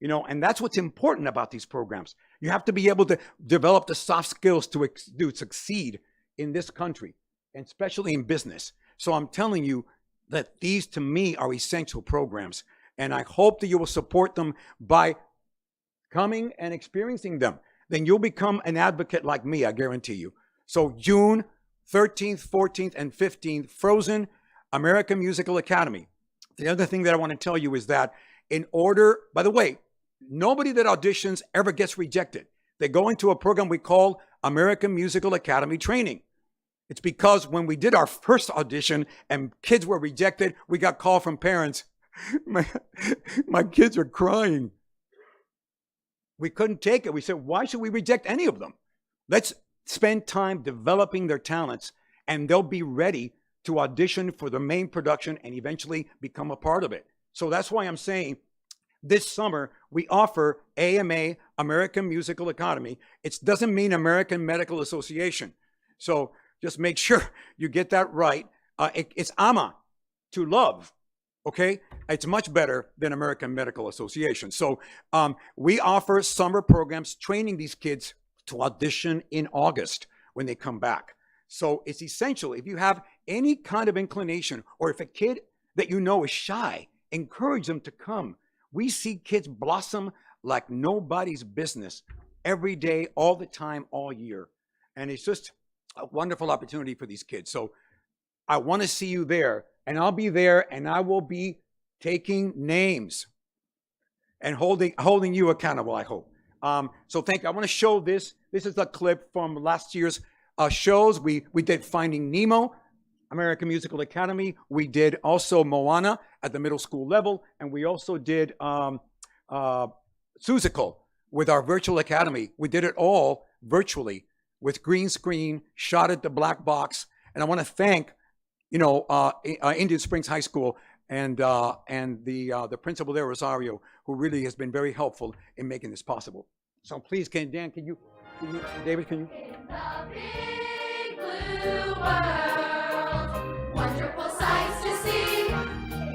And that's what's important about these programs. You have to be able to develop the soft skills to succeed in this country, and especially in business. So I'm telling you that these, to me, are essential programs. And I hope that you will support them by coming and experiencing them. Then you'll become an advocate like me, I guarantee you. So June 13th, 14th, and 15th, Frozen, American Musical Academy. The other thing that I want to tell you is that by the way, nobody that auditions ever gets rejected. They go into a program we call American Musical Academy Training. It's because when we did our first audition and kids were rejected, we got call from parents. My kids are crying. We couldn't take it. We said, why should we reject any of them? Let's spend time developing their talents, and they'll be ready to audition for the main production and eventually become a part of it. So that's why I'm saying this summer we offer AMA, American Musical Academy. It doesn't mean American Medical Association. So just make sure you get that right. It's AMA, to love. Okay, it's much better than American Medical Association. So we offer summer programs training these kids to audition in August when they come back. So it's essential. If you have any kind of inclination, or if a kid that you know is shy, encourage them to come. We see kids blossom like nobody's business every day, all the time, all year. And it's just a wonderful opportunity for these kids. So I want to see you there. And I'll be there, and I will be taking names and holding you accountable, I hope. So thank you. I want to show this. This is a clip from last year's shows. We did Finding Nemo, American Musical Academy. We did also Moana at the middle school level. And we also did Seussical with our virtual academy. We did it all virtually with green screen, shot at the black box. And I want to thank Indian Springs High School and the principal there, Rosario, who really has been very helpful in making this possible. So please, David, can you? In the big blue world, wonderful sights to see.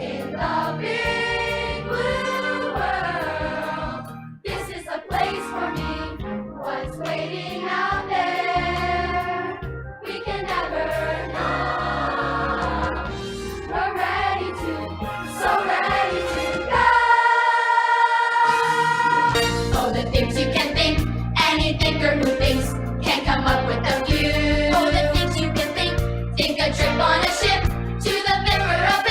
In the big blue world, this is a place for me. What's waiting out there, we can never know. We're ready to, so ready to go. Oh, the things you can think, any thinker who thinks can come up with a few. Oh, the things you can think a trip on a ship to the river of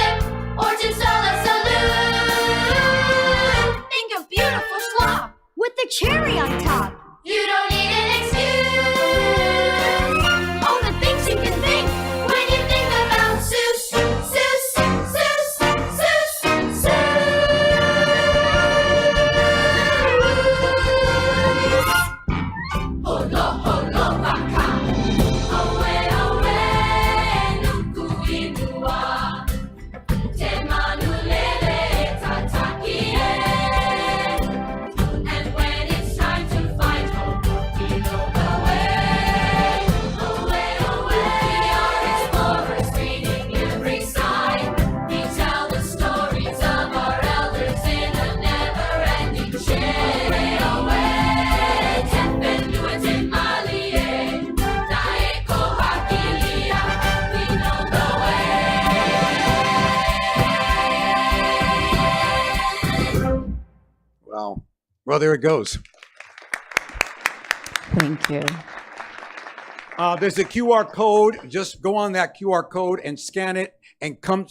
Well, there it goes. Thank you. There's a QR code. Just go on that QR code and scan it and come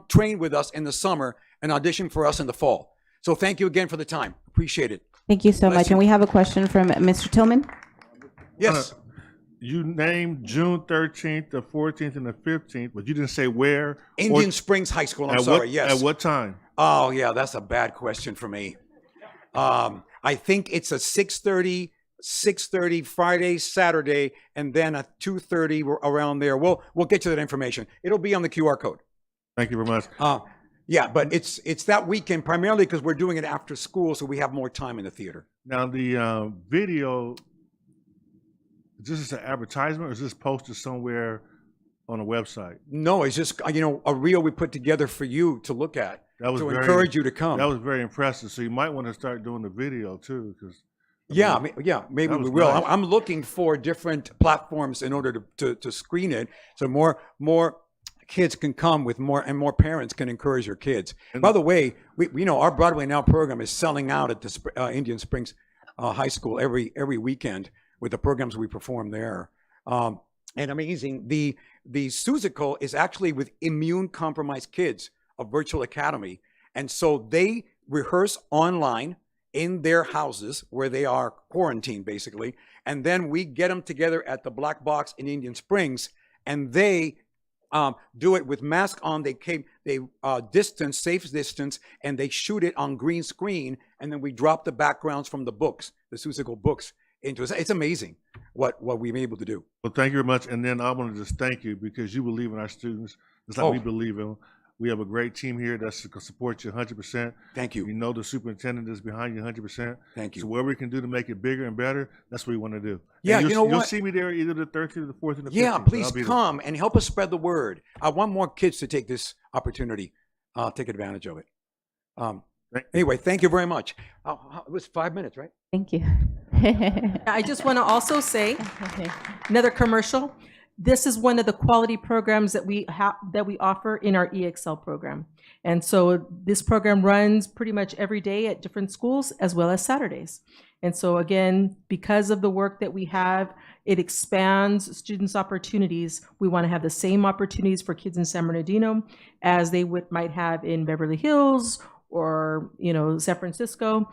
train with us in the summer and audition for us in the fall. So thank you again for the time. Appreciate it. Thank you so Bless much. you. And we have a question from Mr. Tillman. Yes. You named June 13th, the 14th, and the 15th, but you didn't say where. Indian Springs High School. I'm sorry. Yes. At what time? Oh, yeah, that's a bad question for me. I think it's a 6:30 Friday, Saturday, and then a 2:30 around there. We'll get you that information. It'll be on the QR code. Thank you very much. Yeah, but it's that weekend primarily because we're doing it after school, so we have more time in the theater. Now, the video, is this an advertisement or is this posted somewhere on a website? No, it's just, a reel we put together for you to look at, That was to very, encourage you to come. That was very impressive. So you might want to start doing the video too, because Maybe that we was will. nice. I'm looking for different platforms in order to screen it, so more kids can come with more, and more parents can encourage your kids. By the way, we our Broadway Now program is selling out at the Indian Springs High School every weekend with the programs we perform there. And amazing, the Susical is actually with immune compromised kids, a virtual academy, and so they rehearse online in their houses where they are quarantined basically, and then we get them together at the Black Box in Indian Springs, and they do it with mask on. They distance, safe distance, and they shoot it on green screen, and then we drop the backgrounds from the books, the Susical books, into it. It's amazing what we've been able to do. Well, thank you very much. And then I want to just thank you because you believe in our students just like we believe in them. We have a great team here that's going to support you 100%. Thank you. You know the superintendent is behind you 100%. Thank you. So whatever we can do to make it bigger and better, that's what we want to do. Yeah, and you know you'll what? see me there either the 13th or the 14th or the 15th. Yeah, so please I'll be there. come and help us spread the word. I want more kids to take this opportunity, take advantage of it. Anyway, thank you very much. It was 5 minutes, right? Thank you. I just want to also say, another commercial. This is one of the quality programs that we offer in our EXL program. And so this program runs pretty much every day at different schools as well as Saturdays. And so again, because of the work that we have, it expands students' opportunities. We want to have the same opportunities for kids in San Bernardino as they might have in Beverly Hills or, San Francisco.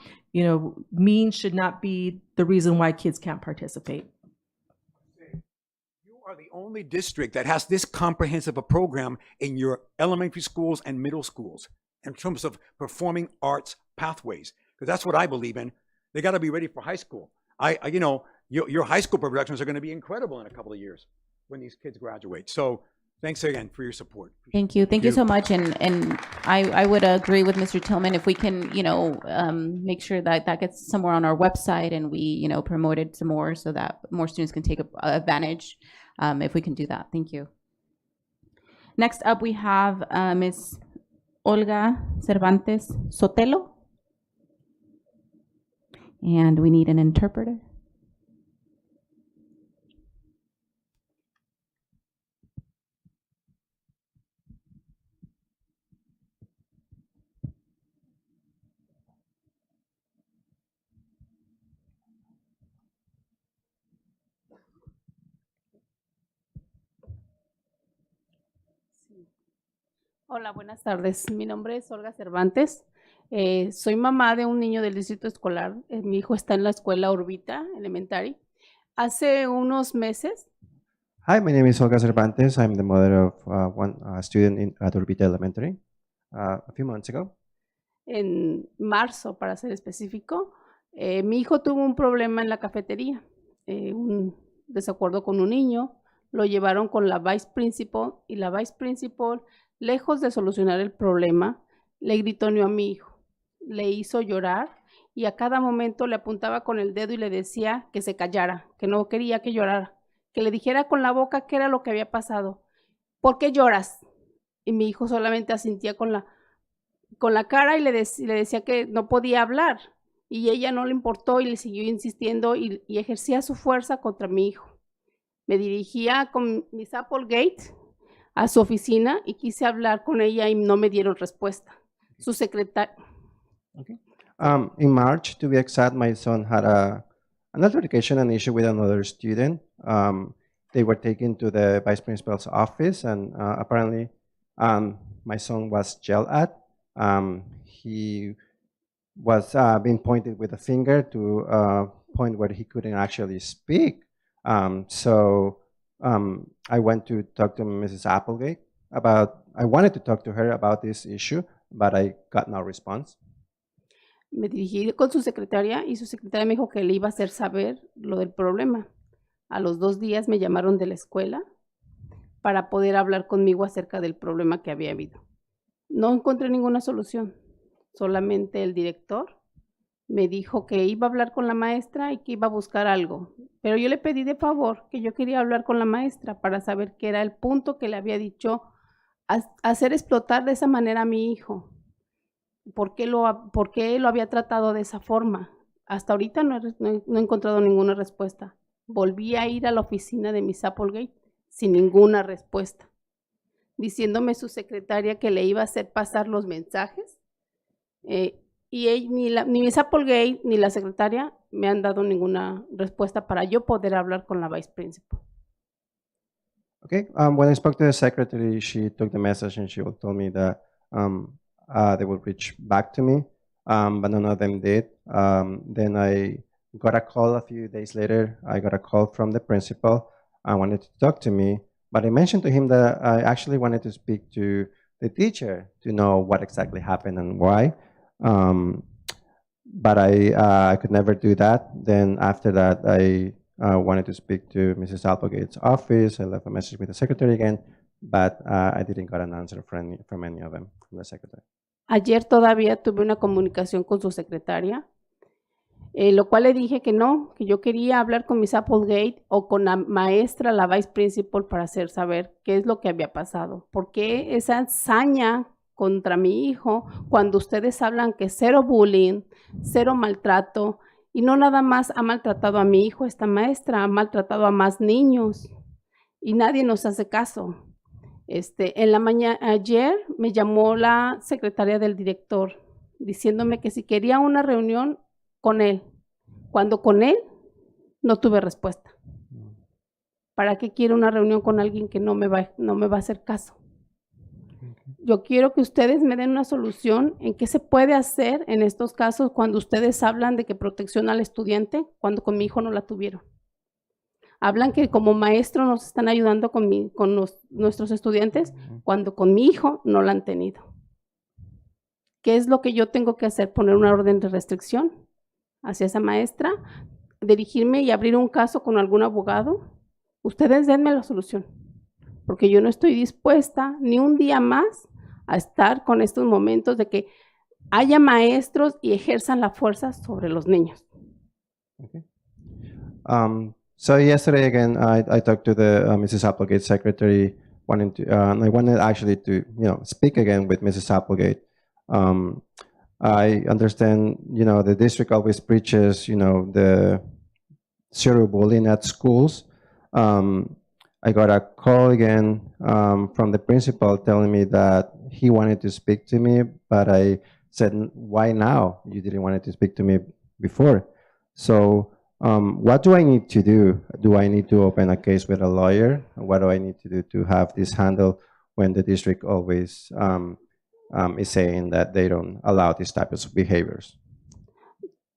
Means should not be the reason why kids can't participate. Are the only district that has this comprehensive a program in your elementary schools and middle schools in terms of performing arts pathways, because that's what I believe in. They got to be ready for high school. Your high school productions are going to be incredible in a couple of years when these kids graduate. So thanks again for your support. Thank you. Thank you so much. And I would agree with Mr. Tillman if we can, make sure that gets somewhere on our website and we, promote it some more so that more students can take advantage. If we can do that. Thank you. Next up, we have Ms. Olga Cervantes Sotelo. And we need an interpreter. Hola, buenas tardes. Mi nombre es Olga Cervantes. Soy mamá de un niño del distrito escolar. Mi hijo está en la escuela Orbita Elementary. Hace unos meses. Hi, my name is Olga Cervantes. I'm the mother of one student at Orbita Elementary. A few months ago. En marzo, para ser específico, mi hijo tuvo un problema en la cafetería, un desacuerdo con un niño. Lo llevaron con la vice principal y la vice principal, lejos de solucionar el problema, le gritoneó a mi hijo, le hizo llorar y a cada momento le apuntaba con el dedo y le decía que se callara, que no quería que llorara, que le dijera con la boca qué era lo que había pasado. ¿Por qué lloras? Y mi hijo solamente asintía con la cara y le decía que no podía hablar. Y ella no le importó y le siguió insistiendo y ejercía su fuerza contra mi hijo. Me dirigía con Miss Applegate a su oficina y quise hablar con ella y no me dieron respuesta. Su secretaria. Okay. In March, to be exact, my son had an altercation, an issue with another student. They were taken to the vice principal's office, and apparently my son was yelled at. He was being pointed with a finger to a point where he couldn't actually speak. I went to talk to Mrs. Applegate I wanted to talk to her about this issue, but I got no response. Me dirigí con su secretaria y su secretaria me dijo que le iba a hacer saber lo del problema. A los 2 días me llamaron de la escuela para poder hablar conmigo acerca del problema que había habido. No encontré ninguna solución, solamente el director me dijo que iba a hablar con la maestra y que iba a buscar algo, pero yo le pedí de favor que yo quería hablar con la maestra para saber qué era el punto que le había dicho hacer explotar de esa manera a mi hijo. ¿Por qué lo había tratado de esa forma? Hasta ahorita no he encontrado ninguna respuesta. Volví a ir a la oficina de Miss Applegate sin ninguna respuesta, diciéndome su secretaria que le iba a hacer pasar los mensajes. Y ni Miss Applegate ni la secretaria me han dado ninguna respuesta para yo poder hablar con la vice principal. Okay, when I spoke to the secretary, she took the message and she told me that they would reach back to me, but none of them did. Then I got a call a few days later. I got a call from the principal. I wanted to talk to me, but I mentioned to him that I actually wanted to speak to the teacher to know what exactly happened and why. But I could never do that. Then after that, I wanted to speak to Mrs. Applegate's office. I left a message with the secretary again, but I didn't get an answer from any of them, from the secretary. Ayer todavía tuve una comunicación con su secretaria, lo cual le dije que no, que yo quería hablar con Miss Applegate o con la maestra, la vice principal, para hacer saber qué es lo que había pasado. ¿Por qué esa hazaña contra mi hijo cuando ustedes hablan que cero bullying, cero maltrato? Y no nada más ha maltratado a mi hijo esta maestra, ha maltratado a más niños y nadie nos hace caso. En la mañana, ayer me llamó la secretaria del director diciéndome que si quería una reunión con él, cuando con él no tuve respuesta. ¿Para qué quiero una reunión con alguien que no me va a hacer caso? Yo quiero que ustedes me den una solución en qué se puede hacer en estos casos cuando ustedes hablan de que protección al estudiante, cuando con mi hijo no la tuvieron. Hablan que como maestro nos están ayudando con nuestros estudiantes, cuando con mi hijo no la han tenido. ¿Qué es lo que yo tengo que hacer? Poner una orden de restricción hacia esa maestra, dirigirme y abrir un caso con algún abogado. Ustedes denme la solución, porque yo no estoy dispuesta ni un día más a estar con estos momentos de que haya maestros y ejerzan la fuerza sobre los niños. Okay. So yesterday again, I talked to the Mrs. Applegate secretary, I wanted actually to speak again with Mrs. Applegate. I understand the district always preaches the zero bullying at schools. I got a call again from the principal telling me that he wanted to speak to me, but I said, why now? You didn't want to speak to me before. So what do I need to do? Do I need to open a case with a lawyer? What do I need to do to have this handled when the district always is saying that they don't allow these types of behaviors?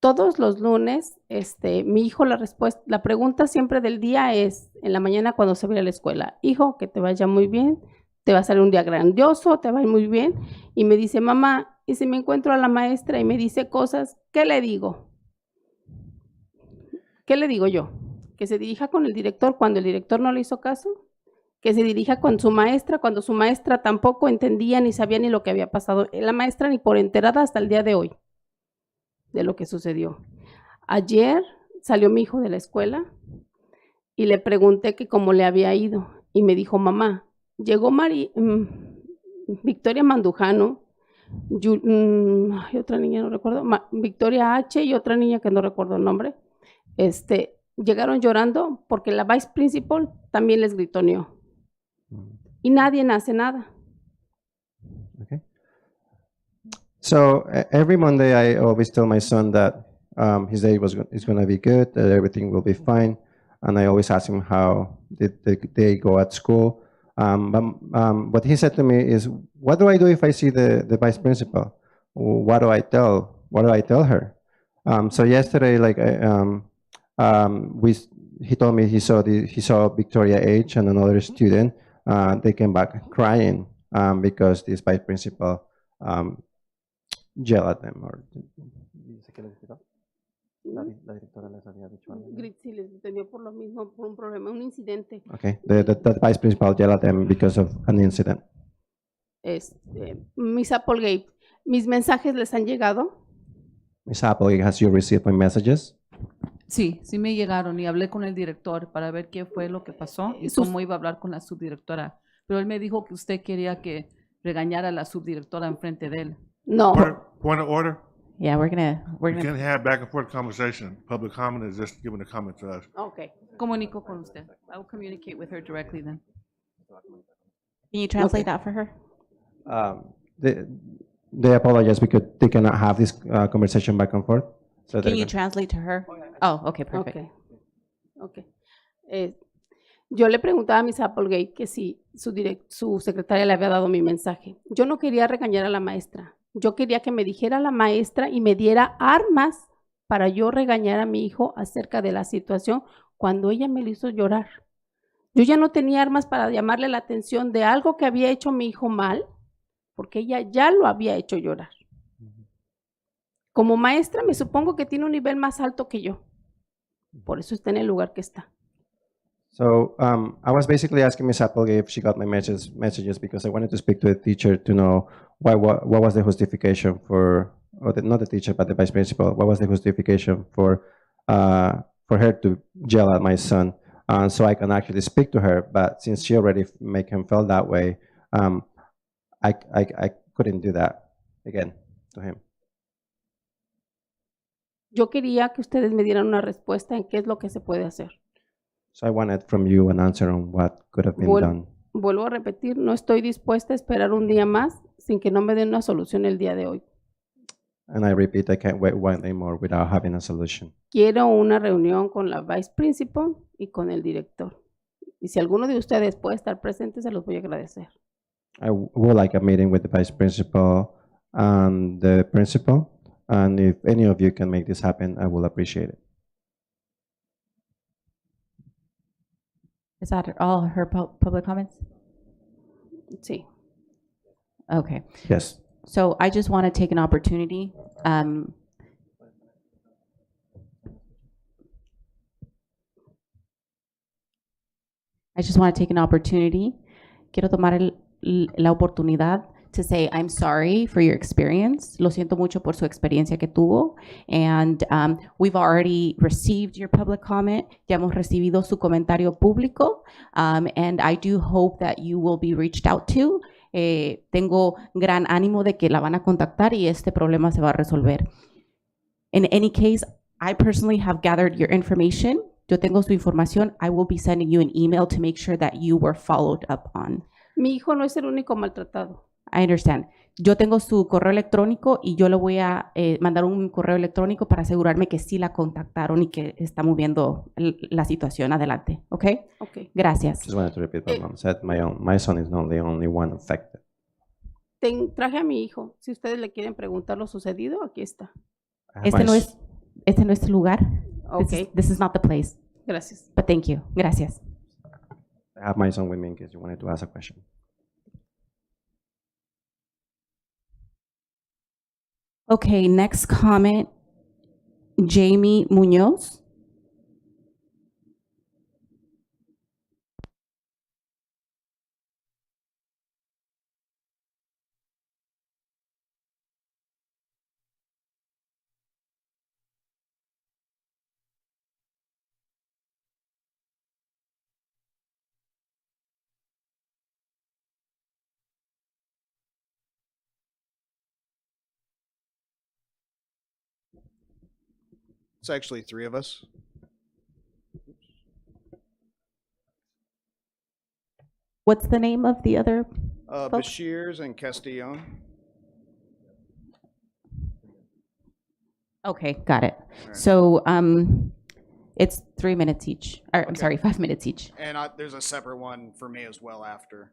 Todos los lunes, mi hijo, la pregunta siempre del día es, en la mañana cuando se va a la escuela, hijo, que te vaya muy bien, te va a salir un día grandioso, te va a ir muy bien, y me dice, mamá, y si me encuentro a la maestra y me dice cosas, ¿qué le digo? ¿Qué le digo yo? Que se dirija con el director cuando el director no le hizo caso, que se dirija con su maestra cuando su maestra tampoco entendía ni sabía ni lo que había pasado, la maestra ni por enterada hasta el día de hoy de lo que sucedió. Ayer salió mi hijo de la escuela y le pregunté que cómo le había ido y me dijo, mamá, llegó Victoria Mandujano, y otra niña no recuerdo, Victoria H y otra niña que no recuerdo el nombre, llegaron llorando porque la vice principal también les gritoneó y nadie hace nada. Okay. So every Monday, I always tell my son that his day is going to be good, that everything will be fine, and I always ask him how did the day go at school. What he said to me is, "What do I do if I see the vice principal? What do I tell? What do I tell her?" So yesterday, like he told me he saw Victoria H and another student. They came back crying because this vice principal yelled at them. Or la directora les había dicho algo. Sí, les detendió por lo mismo, por un problema, un incidente. Okay, the vice principal yelled at them because of an incident. Miss Applegate, ¿mis mensajes les han llegado? Ms. Apple, has you received my messages? Sí, sí me llegaron y hablé con el director para ver qué fue lo que pasó y cómo iba a hablar con la subdirectora. Pero él me dijo que usted quería que regañara a la subdirectora enfrente de él. No. Point of order. Yeah, we're gonna. You can't have back and forth conversation. Public comment is just giving a comment to us. Okay. Comunico con usted. I will communicate with her directly then. Can you translate that for her? They apologize because they cannot have this conversation back and forth. So Can you translate to her? Oh, okay, perfect. Okay. Yo le preguntaba a Miss Applegate que si su secretaria le había dado mi mensaje. Yo no quería regañar a la maestra. Yo quería que me dijera la maestra y me diera armas para yo regañar a mi hijo acerca de la situación cuando ella me lo hizo llorar. Yo ya no tenía armas para llamarle la atención de algo que había hecho mi hijo mal, porque ella ya lo había hecho llorar. Como maestra me supongo que tiene un nivel más alto que yo. Por eso está en el lugar que está. So I was basically asking Ms. Applegate if she got my messages because I wanted to speak to the teacher to know what was the justification for, not the teacher, but the vice principal. What was the justification for her to yell at my son? So I can actually speak to her. But since she already made him feel that way, I couldn't do that again to him. Yo quería que ustedes me dieran una respuesta en qué es lo que se puede hacer. So I wanted from you an answer on what could have been done. Vuelvo a repetir, no estoy dispuesta a esperar un día más sin que no me den una solución el día de hoy. And I repeat, I can't wait one day more without having a solution. Quiero una reunión con la vice principal y con el director. Y si alguno de ustedes puede estar presente, se los voy a agradecer. I would like a meeting with the vice principal and the principal. And if any of you can make this happen, I will appreciate it. Is that all her public comments? Sí. Okay. Yes. So I just want to take an opportunity. Quiero tomar la oportunidad to say I'm sorry for your experience. Lo siento mucho por su experiencia que tuvo. And we've already received your public comment. Ya hemos recibido su comentario público. And I do hope that you will be reached out to. Tengo gran ánimo de que la van a contactar y este problema se va a resolver. In any case, I personally have gathered your information. Yo tengo su información. I will be sending you an email to make sure that you were followed up on. Mi hijo no es el único maltratado. I understand. Yo tengo su correo electrónico y yo le voy a mandar un correo electrónico para asegurarme que sí la contactaron y que está moviendo la situación adelante. ¿Ok? Okay. Gracias. Just wanted to repeat what mom said. My son is not the only one affected. Traje a mi hijo. Si ustedes le quieren preguntar lo sucedido, aquí está. Este no es el lugar. Okay. This is not the place. Gracias. But thank you. Gracias. I have my son with me in case you wanted to ask a question. Okay, next comment, Jamie Munoz. It's actually three of us. What's the name of the other folks? Bashirs and Castellon. Okay, got it. right. So it's 3 minutes each. Or, I'm Okay. sorry, 5 minutes each. And there's a separate one for me as well after,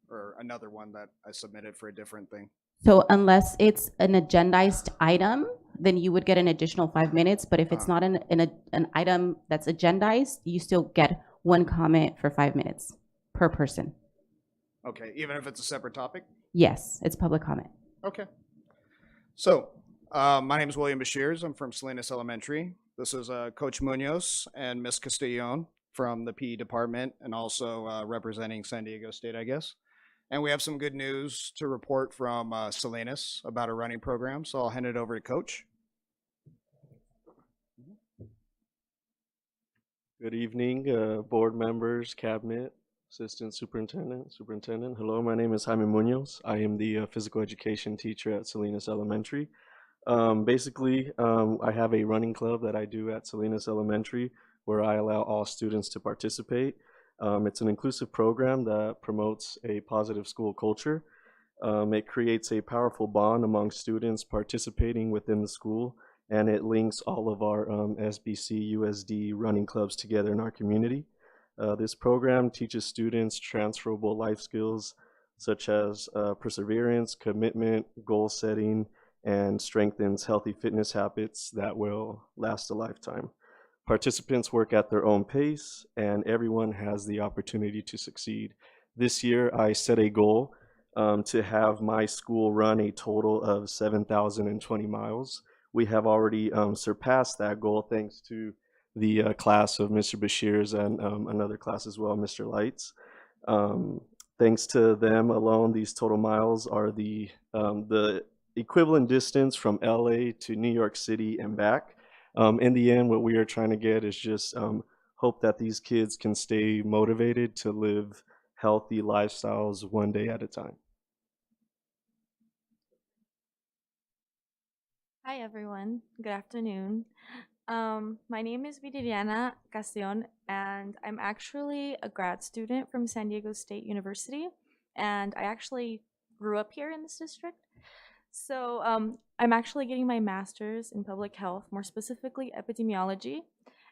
or another one that I submitted for a different thing. So unless it's an agendized item, then you would get an additional 5 minutes. But if it's not an item that's agendized, you still get one comment for 5 minutes per person. Okay, even if it's a separate topic? Yes, it's public comment. Okay. So, my name is William Bashirs. I'm from Salinas Elementary. This is Coach Munoz and Miss Castillon from the PE department, and also representing San Diego State, I guess. And we have some good news to report from Salinas about a running program, so I'll hand it over to Coach. Good evening, board members, cabinet, assistant superintendent. Hello, my name is Jaime Munoz. I am the physical education teacher at Salinas Elementary. Basically, I have a running club that I do at Salinas Elementary where I allow all students to participate. It's an inclusive program that promotes a positive school culture. It creates a powerful bond among students participating within the school, and it links all of our SBC, USD running clubs together in our community. This program teaches students transferable life skills such as perseverance, commitment, goal setting, and strengthens healthy fitness habits that will last a lifetime. Participants work at their own pace, and everyone has the opportunity to succeed. This year, I set a goal to have my school run a total of 7,020 miles. We have already surpassed that goal thanks to the class of Mr. Bashirs and another class as well, Mr. Lights. Thanks to them alone, these total miles are the equivalent distance from LA to New York City and back. In the end, what we are trying to get is just hope that these kids can stay motivated to live healthy lifestyles one day at a time. Hi everyone, good afternoon. My name is Viridiana Castillon, and I'm actually a grad student from San Diego State University, and I actually grew up here in this district. So I'm actually getting my master's in public health, more specifically epidemiology,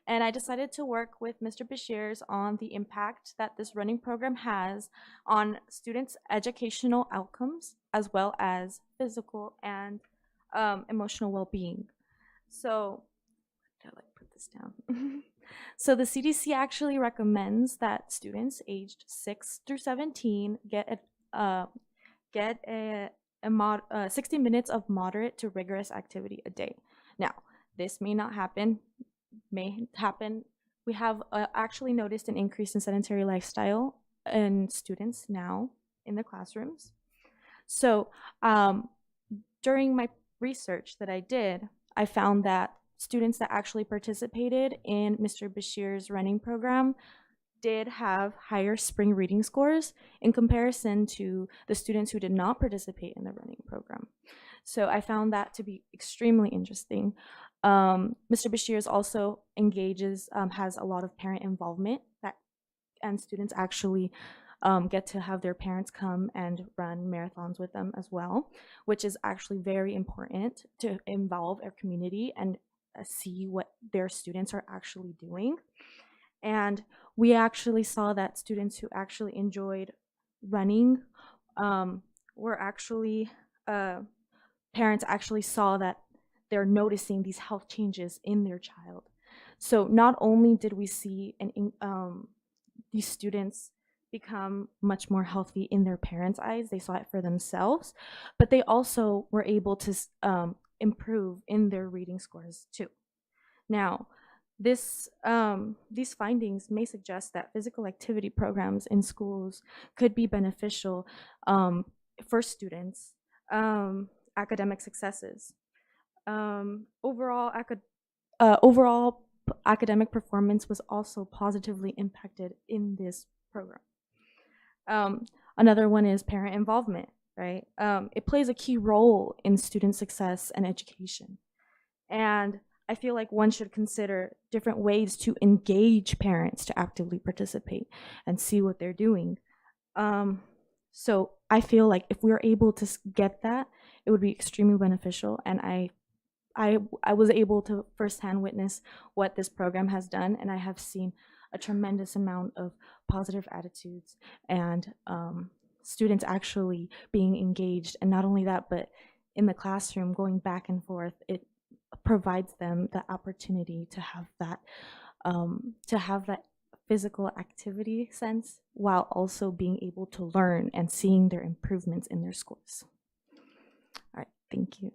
and I decided to work with Mr. Bashirs on the impact that this running program has on students' educational outcomes, as well as physical and emotional well-being. So, how do I put this down? So the CDC actually recommends that students aged 6 through 17 get 60 minutes of moderate to rigorous activity a day. Now, this may happen. We have actually noticed an increase in sedentary lifestyle in students now in the classrooms. So during my research that I did, I found that students that actually participated in Mr. Bashirs' running program did have higher spring reading scores in comparison to the students who did not participate in the running program. So I found that to be extremely interesting. Mr. Bashirs also has a lot of parent involvement, and students actually get to have their parents come and run marathons with them as well, which is actually very important to involve our community and see what their students are actually doing. And we actually saw that students who actually enjoyed running were actually, parents actually saw that they're noticing these health changes in their child. So not only did we see these students become much more healthy in their parents' eyes, they saw it for themselves, but they also were able to improve in their reading scores too. Now, these findings may suggest that physical activity programs in schools could be beneficial for students' academic successes. Overall academic performance was also positively impacted in this program. Another one is parent involvement, right? It plays a key role in student success and education. And I feel like one should consider different ways to engage parents to actively participate and see what they're doing. So I feel like if we were able to get that, it would be extremely beneficial, and I I was able to firsthand witness what this program has done, and I have seen a tremendous amount of positive attitudes and students actually being engaged. And not only that, but in the classroom, going back and forth, it provides them the opportunity to have that physical activity sense while also being able to learn and seeing their improvements in their scores. All right, thank you.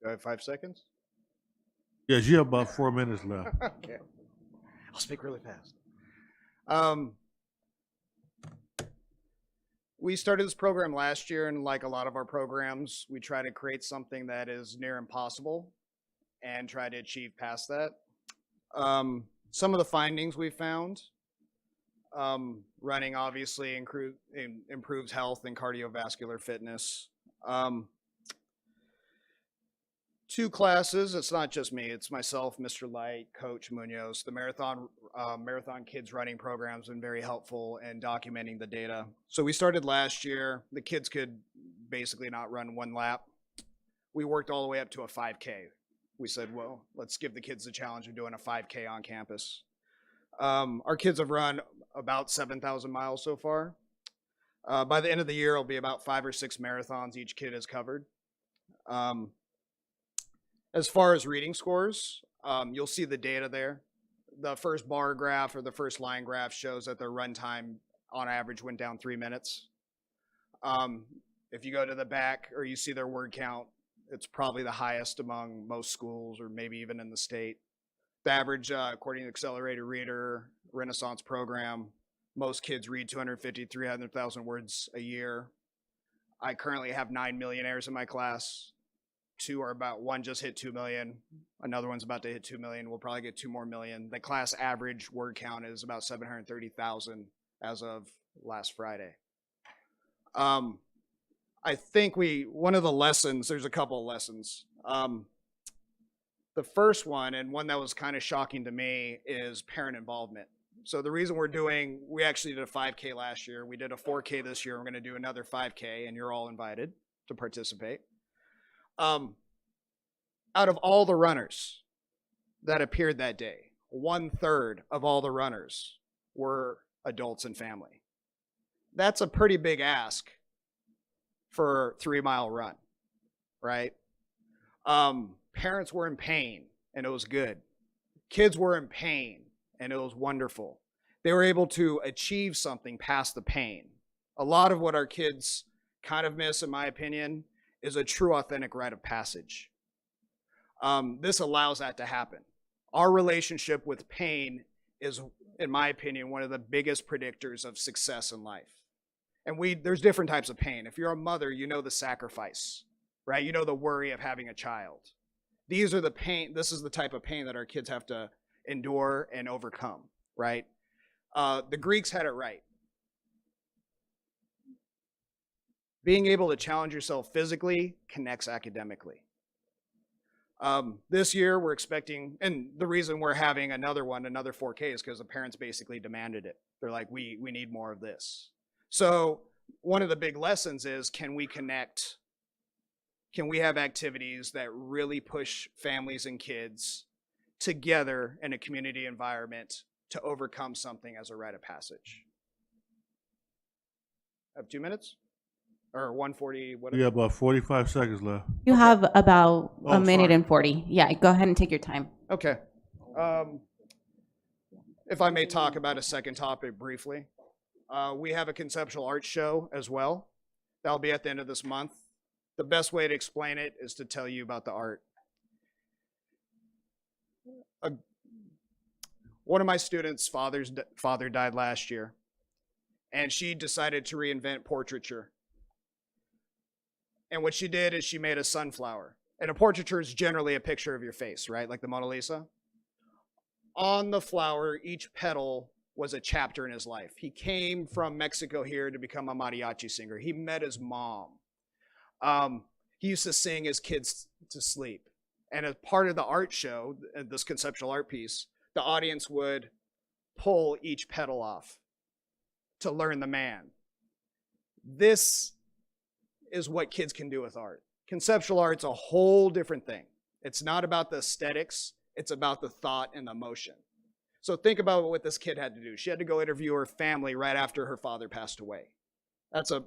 Do I have 5 seconds? Yes, you have about 4 minutes left. Okay. I'll speak really fast. We started this program last year, and like a lot of our programs, we try to create something that is near impossible and try to achieve past that. Some of the findings we found, running obviously improves health and cardiovascular fitness. 2 classes, it's not just me, it's myself, Mr. Light, Coach Munoz. The Marathon Kids running program's been very helpful in documenting the data. So we started last year, the kids could basically not run 1 lap. We worked all the way up to a 5K. We said, well, let's give the kids the challenge of doing a 5K on campus. Our kids have run about 7,000 miles so far. By the end of the year, it'll be about 5 or 6 marathons each kid has covered. As far as reading scores, you'll see the data there. The first bar graph or the first line graph shows that their run time on average went down 3 minutes. If you go to the back or you see their word count, it's probably the highest among most schools or maybe even in the state. The average, according to Accelerated Reader Renaissance program, most kids read 250, 300,000 words a year. I currently have 9 millionaires in my class. 2 are one just hit 2 million. Another one's about to hit 2 million. We'll probably get 2 more million. The class average word count is about 730,000 as of last Friday. I think one of the lessons, there's a couple of lessons. The first one, and one that was kind of shocking to me, is parent involvement. So the reason we actually did a 5K last year. We did a 4K this year. We're going to do another 5K, and you're all invited to participate. Out of all the runners that appeared that day, 1/3 of all the runners were adults and family. That's a pretty big ask for a 3-mile run, right? Parents were in pain, and it was good. Kids were in pain, and it was wonderful. They were able to achieve something past the pain. A lot of what our kids kind of miss, in my opinion, is a true, authentic rite of passage. This allows that to happen. Our relationship with pain is, in my opinion, one of the biggest predictors of success in life. And there's different types of pain. If you're a mother, you know the sacrifice, right? You know the worry of having a child. This is the type of pain that our kids have to endure and overcome, right? The Greeks had it right. Being able to challenge yourself physically connects academically. This year we're expecting, and the reason we're having another 4K is because the parents basically demanded it. They're like, we need more of this. So one of the big lessons is, can we connect? Can we have activities that really push families and kids together in a community environment to overcome something as a rite of passage? I have 2 minutes? Or 140, whatever. You have about 45 seconds left. You have about Oh, a minute sorry. and 40. Yeah, go ahead and take your time. Okay. If I may talk about a second topic briefly. We have a conceptual art show as well. That'll be at the end of this month. The best way to explain it is to tell you about the art. One of my students' father died last year, and she decided to reinvent portraiture. And what she did is she made a sunflower. And a portraiture is generally a picture of your face, right? Like the Mona Lisa. On the flower, each petal was a chapter in his life. He came from Mexico here to become a mariachi singer. He met his mom. He used to sing his kids to sleep. And as part of the art show, this conceptual art piece, the audience would pull each petal off to learn the man. This is what kids can do with art. Conceptual art's a whole different thing. It's not about the aesthetics, it's about the thought and the emotion. So think about what this kid had to do. She had to go interview her family right after her father passed away. That's a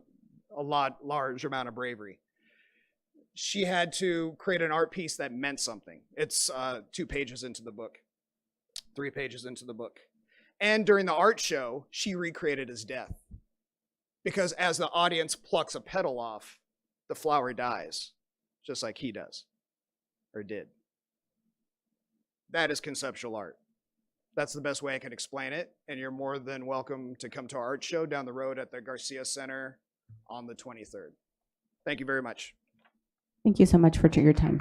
large amount of bravery. She had to create an art piece that meant something. It's 2 pages into the book, 3 pages into the book. And during the art show, she recreated his death. Because as the audience plucks a petal off, the flower dies, just like he does, or did. That is conceptual art. That's the best way I can explain it, and you're more than welcome to come to our art show down the road at the Garcia Center on the 23rd. Thank you very much. Thank you so much for your time.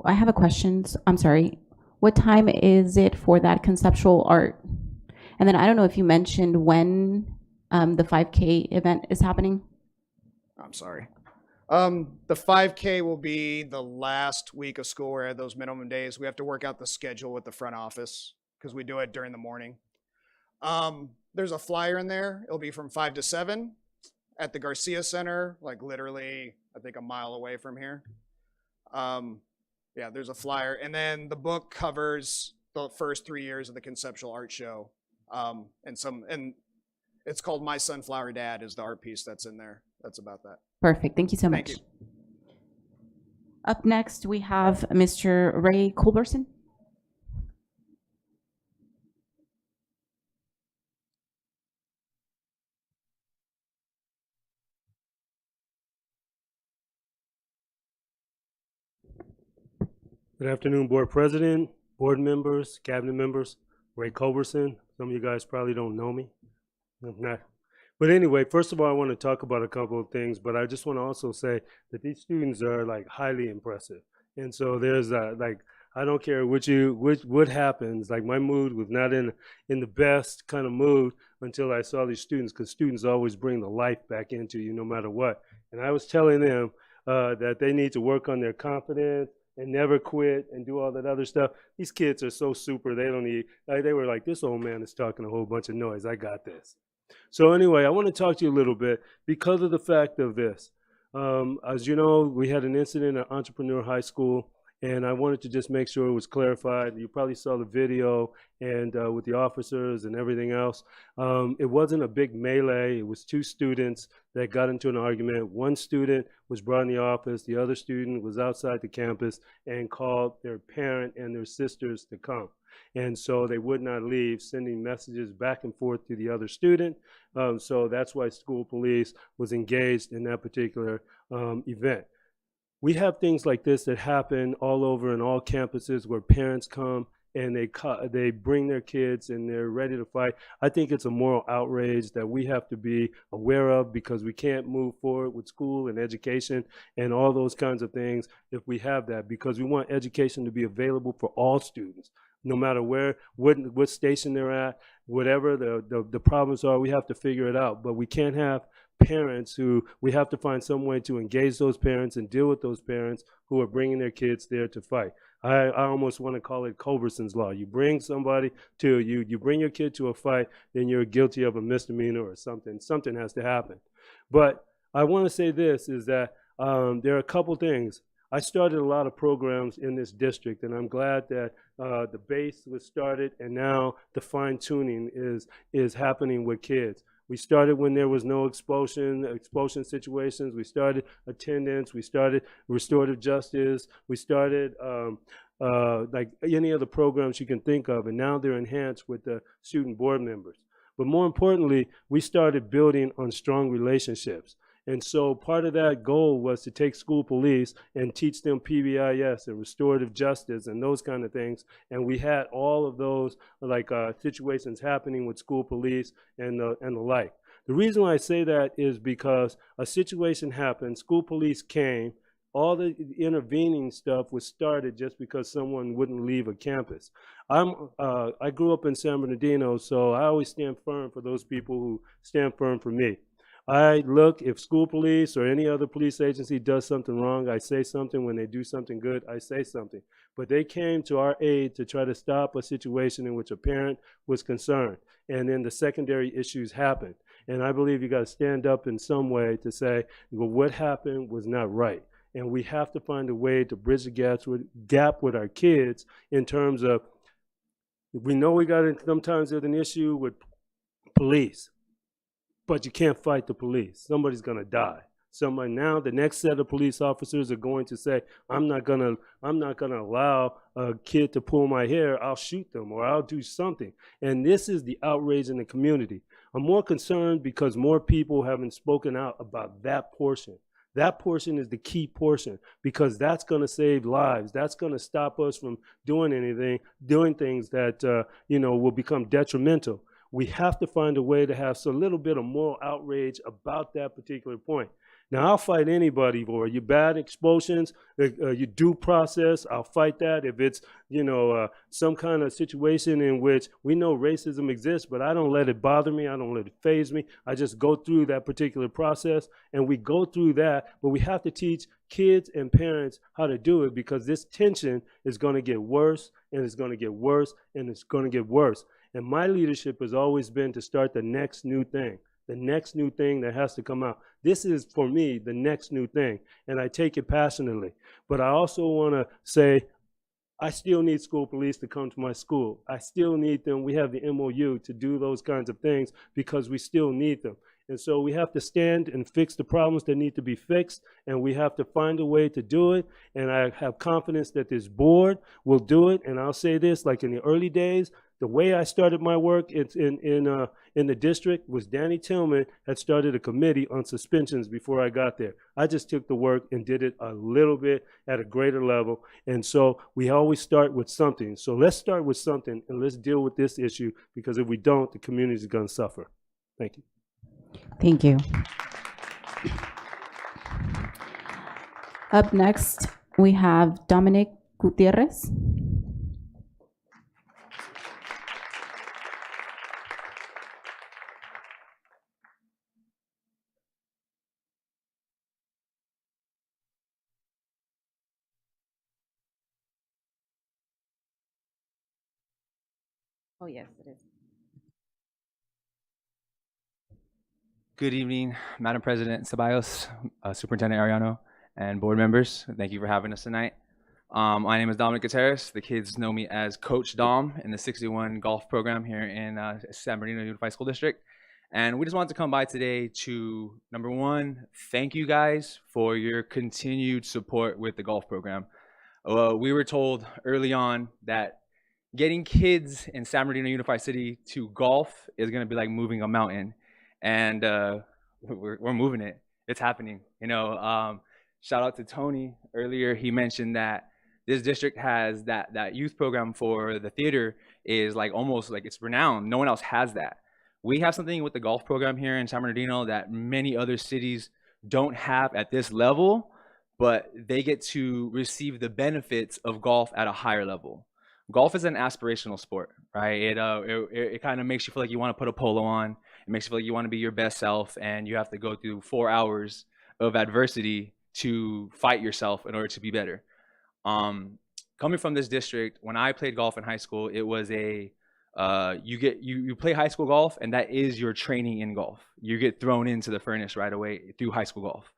I have a question. I'm sorry. What time is it for that conceptual art? And then I don't know if you mentioned when the 5K event is happening. I'm sorry. The 5K will be the last week of school where those minimum days. We have to work out the schedule with the front office because we do it during the morning. There's a flyer in there. It'll be from 5 to 7 at the Garcia Center, like literally, I think, a mile away from here. Yeah, there's a flyer. And then the book covers the first 3 years of the conceptual art show. And it's called My Sunflower Dad is the art piece that's in there. That's about that. Perfect. Thank you so much. Thank you. Up next, we have Mr. Ray Culberson. Good afternoon, Board President, board members, cabinet members. Ray Culberson. Some of you guys probably don't know me. I'm not. But anyway, first of all, I want to talk about a couple of things, but I just want to also say that these students are like highly impressive. And so there's like, I don't care what happens, like my mood was not in the best kind of mood until I saw these students, because students always bring the life back into you no matter what. And I was telling them that they need to work on their confidence and never quit and do all that other stuff. These kids are so super, they don't need, they were like, this old man is talking a whole bunch of noise, I got this. So anyway, I want to talk to you a little bit because of the fact of this. As you know, we had an incident at Entrepreneur High School, and I wanted to just make sure it was clarified. You probably saw the video and with the officers and everything else. It wasn't a big melee. It was 2 students that got into an argument. One student was brought in the office. The other student was outside the campus and called their parent and their sisters to come. And so they would not leave, sending messages back and forth to the other student. So that's why school police was engaged in that particular event. We have things like this that happen all over in all campuses where parents come and they bring their kids and they're ready to fight. I think it's a moral outrage that we have to be aware of, because we can't move forward with school and education and all those kinds of things if we have that, because we want education to be available for all students. No matter what station they're at, whatever the problems are, we have to figure it out. But we can't have parents we have to find some way to engage those parents and deal with those parents who are bringing their kids there to fight. I almost want to call it Culberson's Law. You bring somebody to, you bring your kid to a fight, then you're guilty of a misdemeanor or something. Something has to happen. But I want to say this, is that there are a couple things. I started a lot of programs in this district, and I'm glad that the base was started, and now the fine-tuning is happening with kids. We started when there was no expulsion situations. We started attendance. We started restorative justice. We started like any other programs you can think of, and now they're enhanced with the student board members. But more importantly, we started building on strong relationships. And so part of that goal was to take school police and teach them PBIS and restorative justice and those kind of things. And we had all of those like situations happening with school police and the like. The reason why I say that is because a situation happened, school police came, all the intervening stuff was started just because someone wouldn't leave a campus. I grew up in San Bernardino, so I always stand firm for those people who stand firm for me. I look, if school police or any other police agency does something wrong, I say something. When they do something good, I say something. But they came to our aid to try to stop a situation in which a parent was concerned. And then the secondary issues happened. And I believe you got to stand up in some way to say, well, what happened was not right. And we have to find a way to bridge the gap with our kids in terms of, we know we got it, sometimes there's an issue with police, but you can't fight the police. Somebody's going to die. Somebody now, the next set of police officers are going to say, I'm not gonna allow a kid to pull my hair. I'll shoot them or I'll do something. And this is the outrage in the community. I'm more concerned because more people haven't spoken out about that portion. That portion is the key portion, because that's going to save lives. That's going to stop us from doing things that will become detrimental. We have to find a way to have a little bit of moral outrage about that particular point. Now, I'll fight anybody for your bad expulsions, your due process. I'll fight that. If it's, some kind of situation in which we know racism exists, but I don't let it bother me. I don't let it faze me. I just go through that particular process, and we go through that. But we have to teach kids and parents how to do it, because this tension is going to get worse, and it's going to get worse, and it's going to get worse. And my leadership has always been to start the next new thing. The next new thing that has to come out. This is, for me, the next new thing, and I take it passionately. But I also want to say, I still need school police to come to my school. I still need them. We have the MOU to do those kinds of things because we still need them. And so we have to stand and fix the problems that need to be fixed, and we have to find a way to do it. And I have confidence that this board will do it. And I'll say this, like in the early days, the way I started my work in the district was Danny Tillman had started a committee on suspensions before I got there. I just took the work and did it a little bit at a greater level. And so we always start with something. So let's start with something, and let's deal with this issue, because if we don't, the community is going to suffer. Thank you. Thank you. Up next, we have Dominic Gutierrez. Oh, yes, it is. Good evening, Madam President Ceballos, Superintendent Ariano, and board members. Thank you for having us tonight. My name is Dominic Gutierrez. The kids know me as Coach Dom in the 61 golf program here in San Bernardino Unified School District. And we just wanted to come by today to, number one, thank you guys for your continued support with the golf program. We were told early on that getting kids in San Bernardino Unified City to golf is going to be like moving a mountain. And we're moving it. It's happening. Shout out to Tony. Earlier, he mentioned that this district has that youth program for the theater is like almost like it's renowned. No one else has that. We have something with the golf program here in San Bernardino that many other cities don't have at this level, but they get to receive the benefits of golf at a higher level. Golf is an aspirational sport, right? It kind of makes you feel like you want to put a polo on. It makes you feel like you want to be your best self, and you have to go through 4 hours of adversity to fight yourself in order to be better. Coming from this district, when I played golf in high school, it was you play high school golf, and that is your training in golf. You get thrown into the furnace right away through high school golf.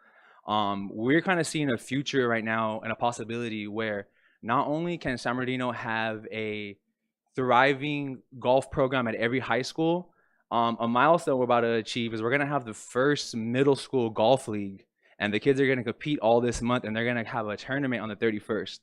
We're kind of seeing a future right now and a possibility where not only can San Bernardino have a thriving golf program at every high school, a milestone we're about to achieve is we're going to have the first middle school golf league, and the kids are going to compete all this month, and they're going to have a tournament on the 31st.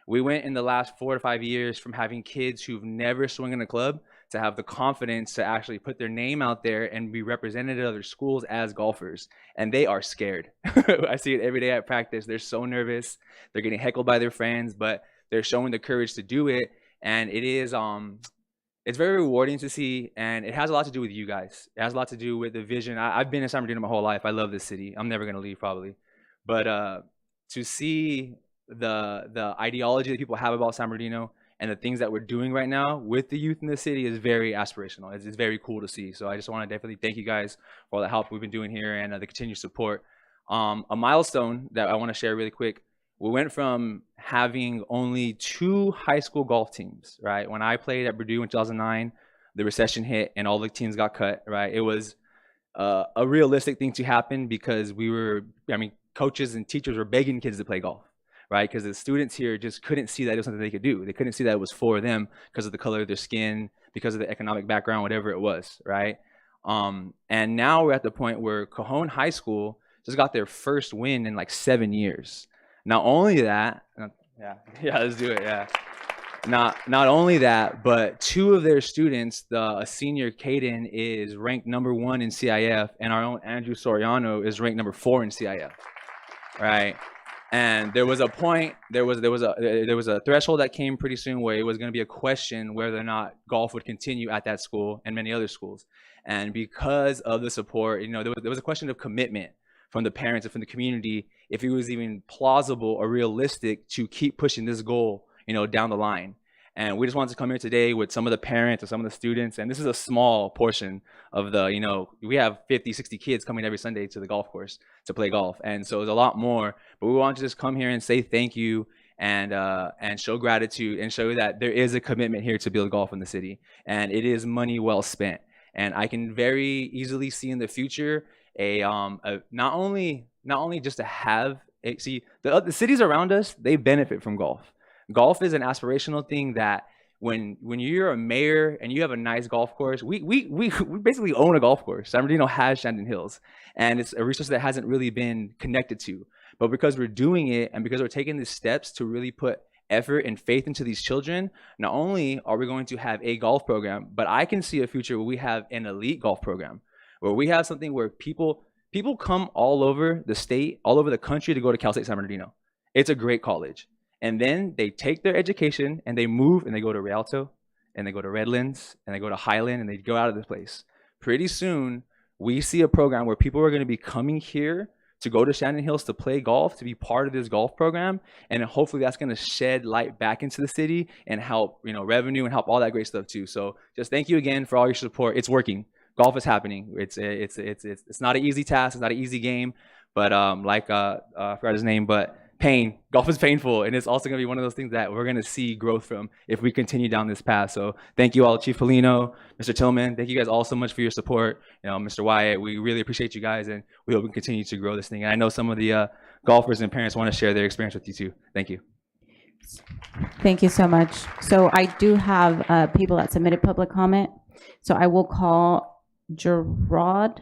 We went in the last 4 to 5 years from having kids who've never swung in a club to have the confidence to actually put their name out there and be represented at other schools as golfers. And they are scared. I see it every day at practice. They're so nervous. They're getting heckled by their friends, but they're showing the courage to do it. And it is, it's very rewarding to see, and it has a lot to do with you guys. It has a lot to do with the vision. I've been in San Bernardino my whole life. I love this city. I'm never going to leave probably. But to see the ideology that people have about San Bernardino and the things that we're doing right now with the youth in the city is very aspirational. It's very cool to see. So I just want to definitely thank you guys for all the help we've been doing here and the continued support. A milestone that I want to share really quick. We went from having only 2 high school golf teams, right? When I played at Purdue in 2009, the recession hit and all the teams got cut, right? It was a realistic thing to happen because coaches and teachers were begging kids to play golf, right? Because the students here just couldn't see that it was something they could do. They couldn't see that it was for them because of the color of their skin, because of the economic background, whatever it was, right? And now we're at the point where Cajon High School just got their first win in like 7 years. Not only that, let's do it, yeah. Not only that, but 2 of their students, a senior Caden is ranked #1 in CIF, and our own Andrew Soriano is ranked #4 in CIF, right? And there was a point, there was a threshold that came pretty soon where it was going to be a question whether or not golf would continue at that school and many other schools. And because of the support, there was a question of commitment from the parents and from the community, if it was even plausible or realistic to keep pushing this goal, down the line. And we just wanted to come here today with some of the parents and some of the students, and this is a small portion of the, we have 50, 60 kids coming every Sunday to the golf course to play golf. And so there's a lot more, but we want to just come here and say thank you and show gratitude and show that there is a commitment here to build golf in the city, and it is money well spent. And I can very easily see in the future not only just to have the cities around us, they benefit from golf. Golf is an aspirational thing that when you're a mayor and you have a nice golf course, we basically own a golf course. San Bernardino has Shandon Hills, and it's a resource that hasn't really been connected to. But because we're doing it and because we're taking these steps to really put effort and faith into these children, not only are we going to have a golf program, but I can see a future where we have an elite golf program, where we have something where people come all over the state, all over the country to go to Cal State San Bernardino. It's a great college. And then they take their education and they move and they go to Rialto and they go to Redlands and they go to Highland and they go out of this place. Pretty soon, we see a program where people are going to be coming here to go to Shandon Hills to play golf, to be part of this golf program. And hopefully that's going to shed light back into the city and help, revenue and help all that great stuff too. So just thank you again for all your support. It's working. Golf is happening. It's not an easy task. It's not an easy game, but I forgot his name, but golf is painful, and it's also going to be one of those things that we're going to see growth from if we continue down this path. So thank you all, Chief Polino, Mr. Tillman. Thank you guys all so much for your support. Mr. Wyatt, we really appreciate you guys, and we hope we can continue to grow this thing. And I know some of the golfers and parents want to share their experience with you too. Thank you. Thank you so much. So I do have people that submitted public comment. So I will call Gerard,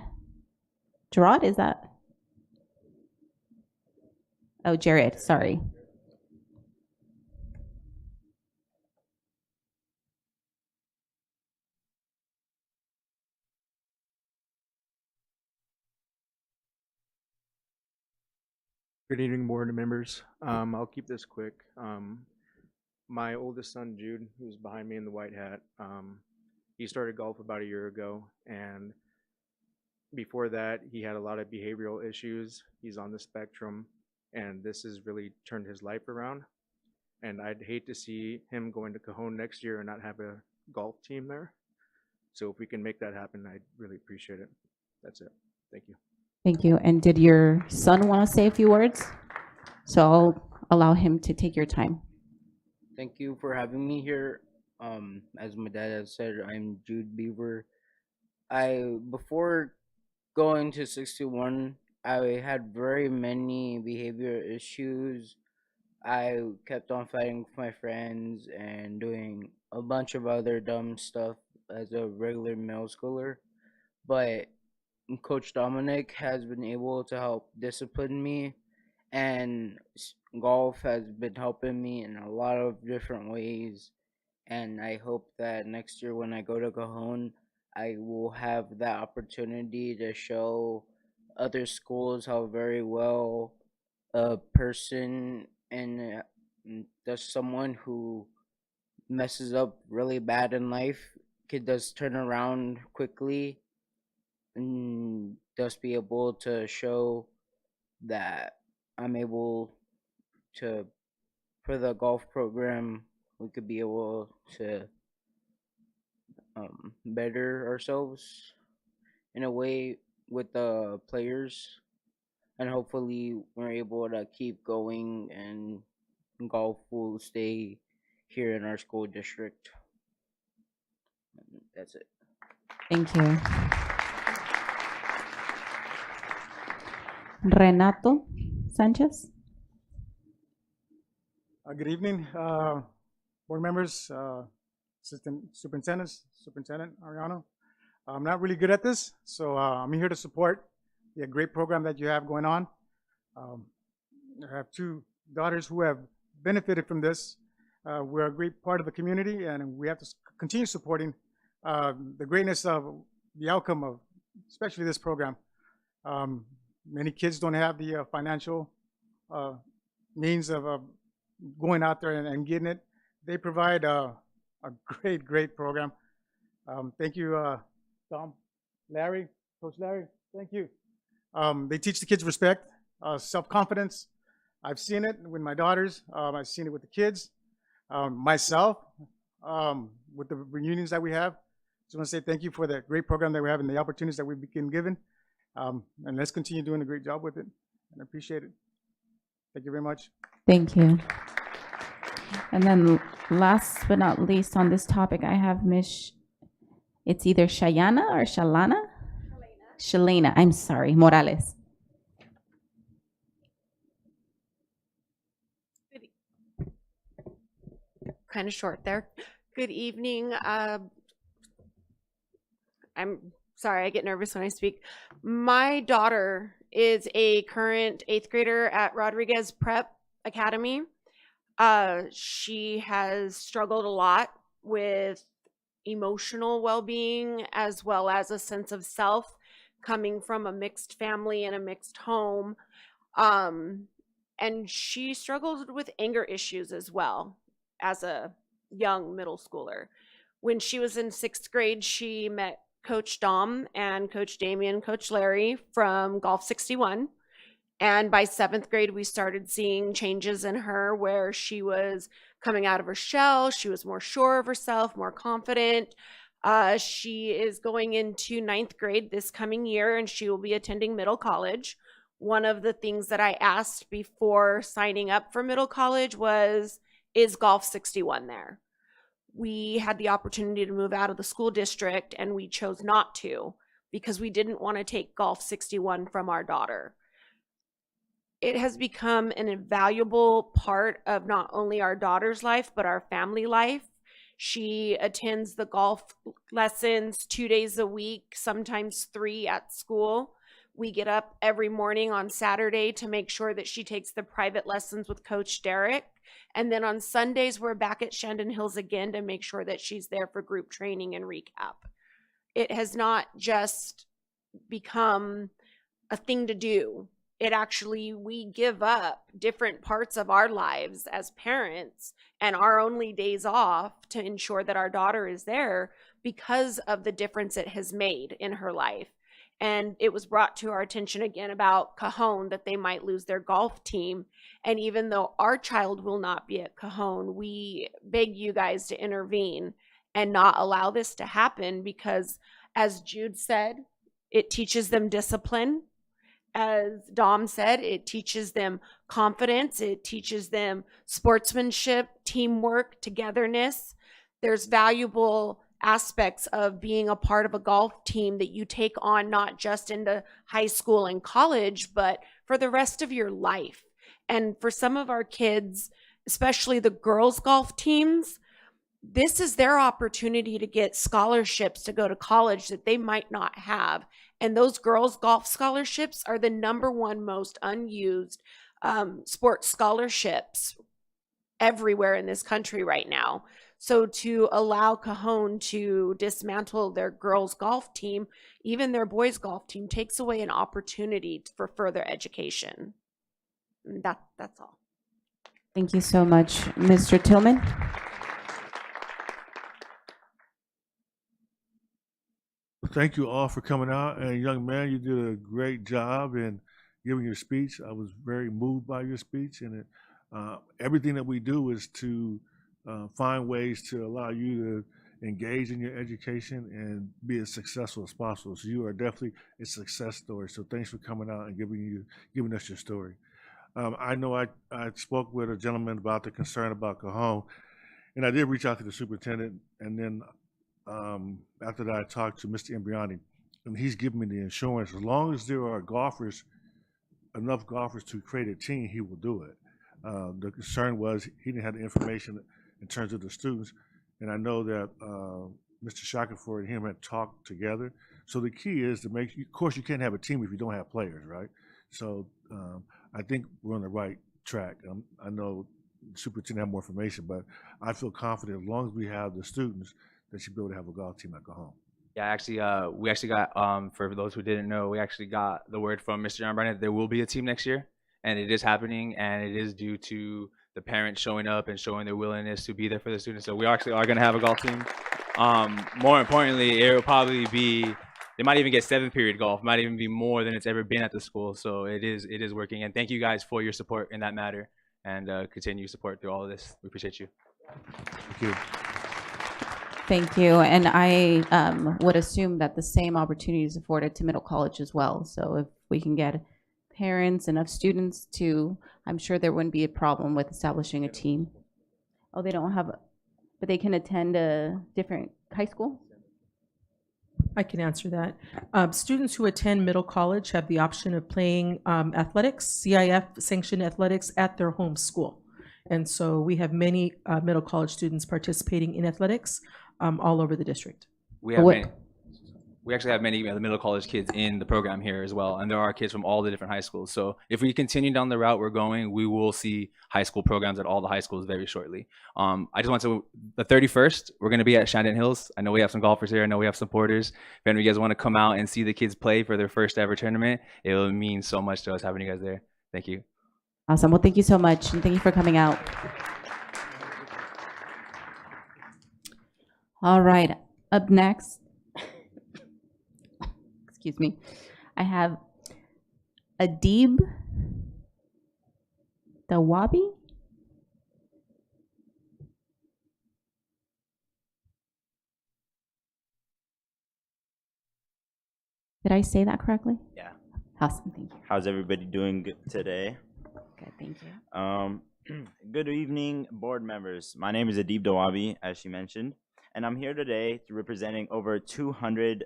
is that? Oh, Jared, sorry. Good evening, board members. I'll keep this quick. My oldest son, Jude, who's behind me in the white hat, he started golf about a year ago, and before that, he had a lot of behavioral issues. He's on the spectrum, and this has really turned his life around. And I'd hate to see him going to Cajon next year and not have a golf team there. So if we can make that happen, I'd really appreciate it. That's it. Thank you. Thank you. And did your son want to say a few words? So I'll allow him to take your time. Thank you for having me here. As my dad has said, I'm Jude Beaver. Before going to 61, I had very many behavior issues. I kept on fighting with my friends and doing a bunch of other dumb stuff as a regular middle schooler. But Coach Dominic has been able to help discipline me, and golf has been helping me in a lot of different ways. And I hope that next year when I go to Cajon, I will have that opportunity to show other schools how very well a person and just someone who messes up really bad in life could just turn around quickly and just be able to show that I'm able to, for the golf program, we could be able to better ourselves in a way with the players, and hopefully we're able to keep going and golf will stay here in our school district. And that's it. Thank you. Renato Sanchez. Good evening, board members, assistant superintendents, Superintendent Ariano. I'm not really good at this, so I'm here to support the great program that you have going on. I have two daughters who have benefited from this. We're a great part of the community, and we have to continue supporting the greatness of the outcome of, especially this program. Many kids don't have the financial means of going out there and getting it. They provide a great program. Thank you, Tom, Larry, Coach Larry, thank you. They teach the kids respect, self-confidence. I've seen it with my daughters. I've seen it with the kids. Myself, with the reunions that we have. Just want to say thank you for the great program that we have and the opportunities that we've been given. And let's continue doing a great job with it. And I appreciate it. Thank you very much. Thank you. And then last but not least on this topic, I have Miss, it's either Shayana or Shalana? Shalana, I'm sorry, Morales. Kind of short there. Good evening. I'm sorry, I get nervous when I speak. My daughter is a current 8th grader at Rodriguez Prep Academy. She has struggled a lot with emotional well-being as well as a sense of self, coming from a mixed family and a mixed home. And she struggled with anger issues as well as a young middle schooler. When she was in 6th grade, she met Coach Dom and Coach Damien, Coach Larry from Golf 61. And by 7th grade, we started seeing changes in her where she was coming out of her shell. She was more sure of herself, more confident. She is going into 9th grade this coming year, and she will be attending middle college. One of the things that I asked before signing up for middle college was, is Golf 61 there? We had the opportunity to move out of the school district, and we chose not to because we didn't want to take Golf 61 from our daughter. It has become an invaluable part of not only our daughter's life, but our family life. She attends the golf lessons 2 days a week, sometimes 3 at school. We get up every morning on Saturday to make sure that she takes the private lessons with Coach Derek. And then on Sundays, we're back at Shandon Hills again to make sure that she's there for group training and recap. It has not just become a thing to do. It actually, we give up different parts of our lives as parents and our only days off to ensure that our daughter is there because of the difference it has made in her life. And it was brought to our attention again about Cajon that they might lose their golf team. And even though our child will not be at Cajon, we beg you guys to intervene and not allow this to happen because, as Jude said, it teaches them discipline. As Dom said, it teaches them confidence. It teaches them sportsmanship, teamwork, togetherness. There's valuable aspects of being a part of a golf team that you take on not just into high school and college, but for the rest of your life. And for some of our kids, especially the girls' golf teams, this is their opportunity to get scholarships to go to college that they might not have. And those girls' golf scholarships are the #1 most unused sports scholarships everywhere in this country right now. So to allow Cajon to dismantle their girls' golf team, even their boys' golf team, takes away an opportunity for further education. That's all. Thank you so much. Mr. Tillman? Thank you all for coming out. And young man, you did a great job in giving your speech. I was very moved by your speech. And everything that we do is to find ways to allow you to engage in your education and be as successful as possible. So you are definitely a success story. So thanks for coming out and giving us your story. I know I spoke with a gentleman about the concern about Cajon, and I did reach out to the superintendent, and then after that I talked to Mr. Imbriani, and he's given me the assurance, as long as there are enough golfers to create a team, he will do it. The concern was he didn't have the information in terms of the students, and I know that Mr. Shackelford and him had talked together. So the key is to of course you can't have a team if you don't have players, right? So I think we're on the right track. I know the superintendent have more information, but I feel confident as long as we have the students that you'll be able to have a golf team at Cajon. Yeah, actually, we actually got, for those who didn't know, we actually got the word from Mr. John Bryant that there will be a team next year, and it is happening, and it is due to the parents showing up and showing their willingness to be there for the students. So we actually are going to have a golf team. More importantly, it will probably be, they might even get 7th period golf, might even be more than it's ever been at the school. So it is working, and thank you guys for your support in that matter, and continue support through all of this. We appreciate you. Thank you. Thank you. And I would assume that the same opportunity is afforded to middle college as well. So if we can get parents, enough students to, I'm sure there wouldn't be a problem with establishing a team. Oh, they don't have, but they can attend a different high school? I can answer that. Students who attend middle college have the option of playing athletics, CIF sanctioned athletics at their home school. And so we have many middle college students participating in athletics all over the district. We actually have many of the middle college kids in the program here as well, and there are kids from all the different high schools. So if we continue down the route we're going, we will see high school programs at all the high schools very shortly. I just want to, the 31st, we're going to be at Shandon Hills. I know we have some golfers here. I know we have supporters. If any of you guys want to come out and see the kids play for their first ever tournament, it will mean so much to us having you guys there. Thank you. Awesome. Well, thank you so much, and thank you for coming out. All right. Up next, excuse me, I have Adib Dawabi. Did I say that correctly? Yeah. Awesome. Thank you. How's everybody doing today? Good. Thank you. Good evening, board members. My name is Adib Dawabi, as she mentioned, and I'm here today representing over 200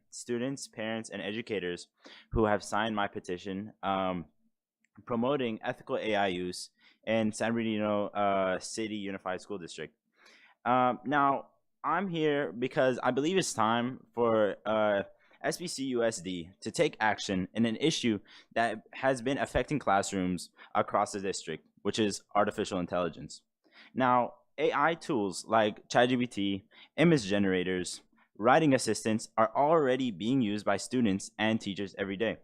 students, parents, and educators who have signed my petition promoting ethical AI use in San Bernardino City Unified School District. Now, I'm here because I believe it's time for SBCUSD to take action in an issue that has been affecting classrooms across the district, which is artificial intelligence. Now, AI tools like ChatGPT, image generators, writing assistants are already being used by students and teachers every day.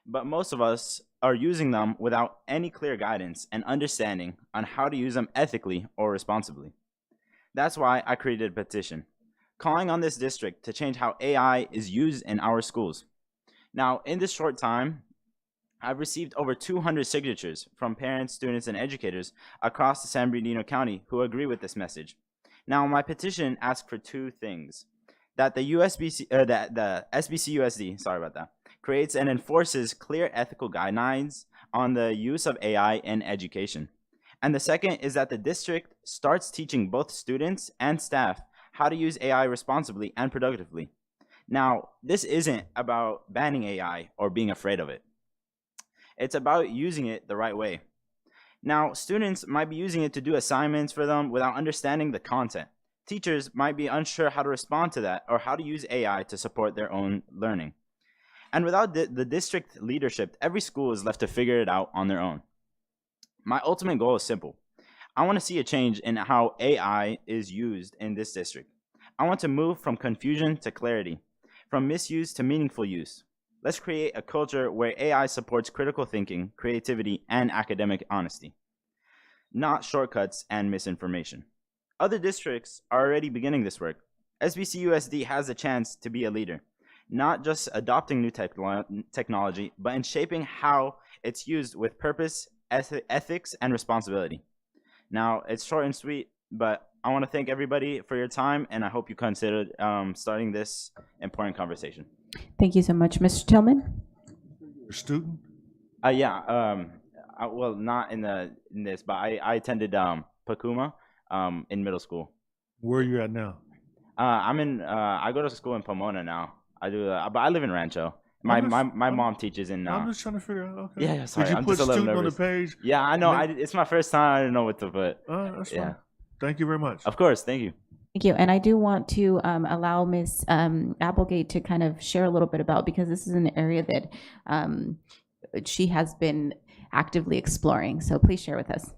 But most of us are using them without any clear guidance and understanding on how to use them ethically or responsibly. That's why I created a petition, calling on this district to change how AI is used in our schools. Now, in this short time, I've received over 200 signatures from parents, students, and educators across the San Bernardino County who agree with this message. Now, my petition asks for two things: that the SBCUSD, creates and enforces clear ethical guidelines on the use of AI in education. And the second is that the district starts teaching both students and staff how to use AI responsibly and productively. Now, this isn't about banning AI or being afraid of it. It's about using it the right way. Now, students might be using it to do assignments for them without understanding the content. Teachers might be unsure how to respond to that or how to use AI to support their own learning. And without the district leadership, every school is left to figure it out on their own. My ultimate goal is simple. I want to see a change in how AI is used in this district. I want to move from confusion to clarity, from misuse to meaningful use. Let's create a culture where AI supports critical thinking, creativity, and academic honesty, not shortcuts and misinformation. Other districts are already beginning this work. SBCUSD has a chance to be a leader, not just adopting new technology, but in shaping how it's used with purpose, ethics, and responsibility. Now, it's short and sweet, but I want to thank everybody for your time, and I hope you consider starting this important conversation. Thank you so much. Mr. Tillman? A student? Yeah. Well, not in this, but I attended Pacuma in middle school. Where are you at now? I go to school in Pomona now. But I live in Rancho. My mom teaches in. I'm just trying to figure out. Okay. Yeah, sorry. Did you I'm put just a little student on the nervous. page? Yeah, I know. It's my first time. I didn't know what to put. That's fine. Thank you very much. Of course. Thank you. Thank you. And I do want to allow Ms. Applegate to kind of share a little bit about, because this is an area that she has been actively exploring. So please share with us.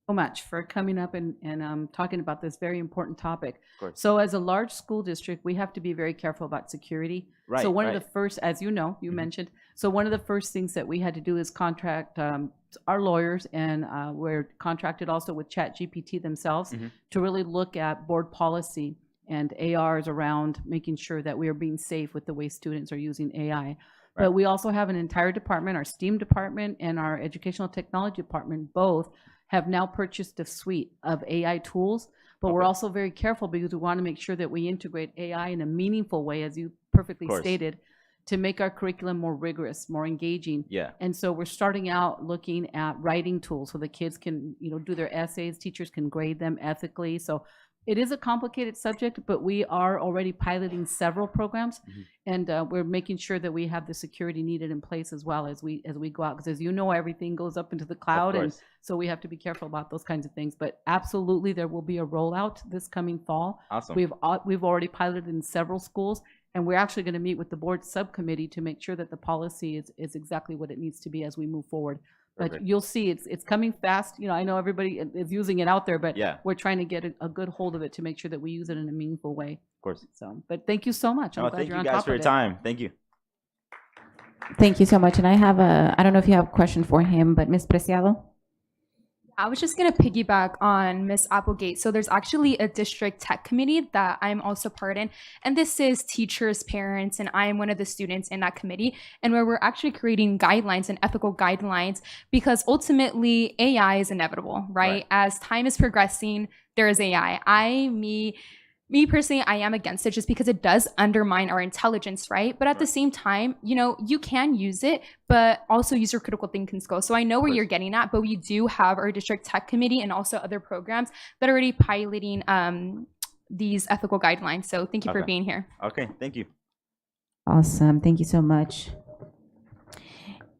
So much for coming up and talking about this very important topic. Of course. So as a large school district, we have to be very careful about security. Right, So one right. of the first, as you know, you mentioned, so one of the first things that we had to do is contract our lawyers, and we're contracted also with ChatGPT themselves to really look at board policy and ARs around making sure that we are being safe with the way students are using AI. But we also have an entire department, our STEAM department and our educational technology department, both have now purchased a suite of AI tools, but we're also very careful because we want to make sure that we integrate AI in a meaningful way, as you perfectly stated, to make our curriculum more rigorous, more engaging. Yeah. And so we're starting out looking at writing tools so the kids can, do their essays, teachers can grade them ethically. So it is a complicated subject, but we are already piloting several programs, and we're making sure that we have the security needed in place as well as we go out. Because as you know, everything goes up into the cloud, and so we have to be careful about those kinds of things. But absolutely, there will be a rollout this coming fall. Awesome. We've already piloted in several schools, and we're actually going to meet with the board subcommittee to make sure that the policy is exactly what it needs to be as we move forward. But Perfect. you'll see it's coming fast. I know everybody is using it out there, but we're trying to get a good hold of it to make sure that we use it in a meaningful way. Of course. So, but thank you so much. I'm glad Thank you're you on guys top for of your it. time. Thank you. Thank you so much. And I have I don't know if you have a question for him, but Ms. Preciado? I was just going to piggyback on Ms. Applegate. So there's actually a district tech committee that I'm also part in. And this is teachers, parents, and I am one of the students in that committee. And where we're actually creating guidelines and ethical guidelines, because ultimately AI is inevitable, right? As time is progressing, there is AI. Me personally, I am against it just because it does undermine our intelligence, right? But at the same time, you can use it, but also use your critical thinking skills. So I know where you're getting at, but we do have our district tech committee and also other programs that are already piloting these ethical guidelines. So thank you for being here. Okay, thank you. Awesome. Thank you so much.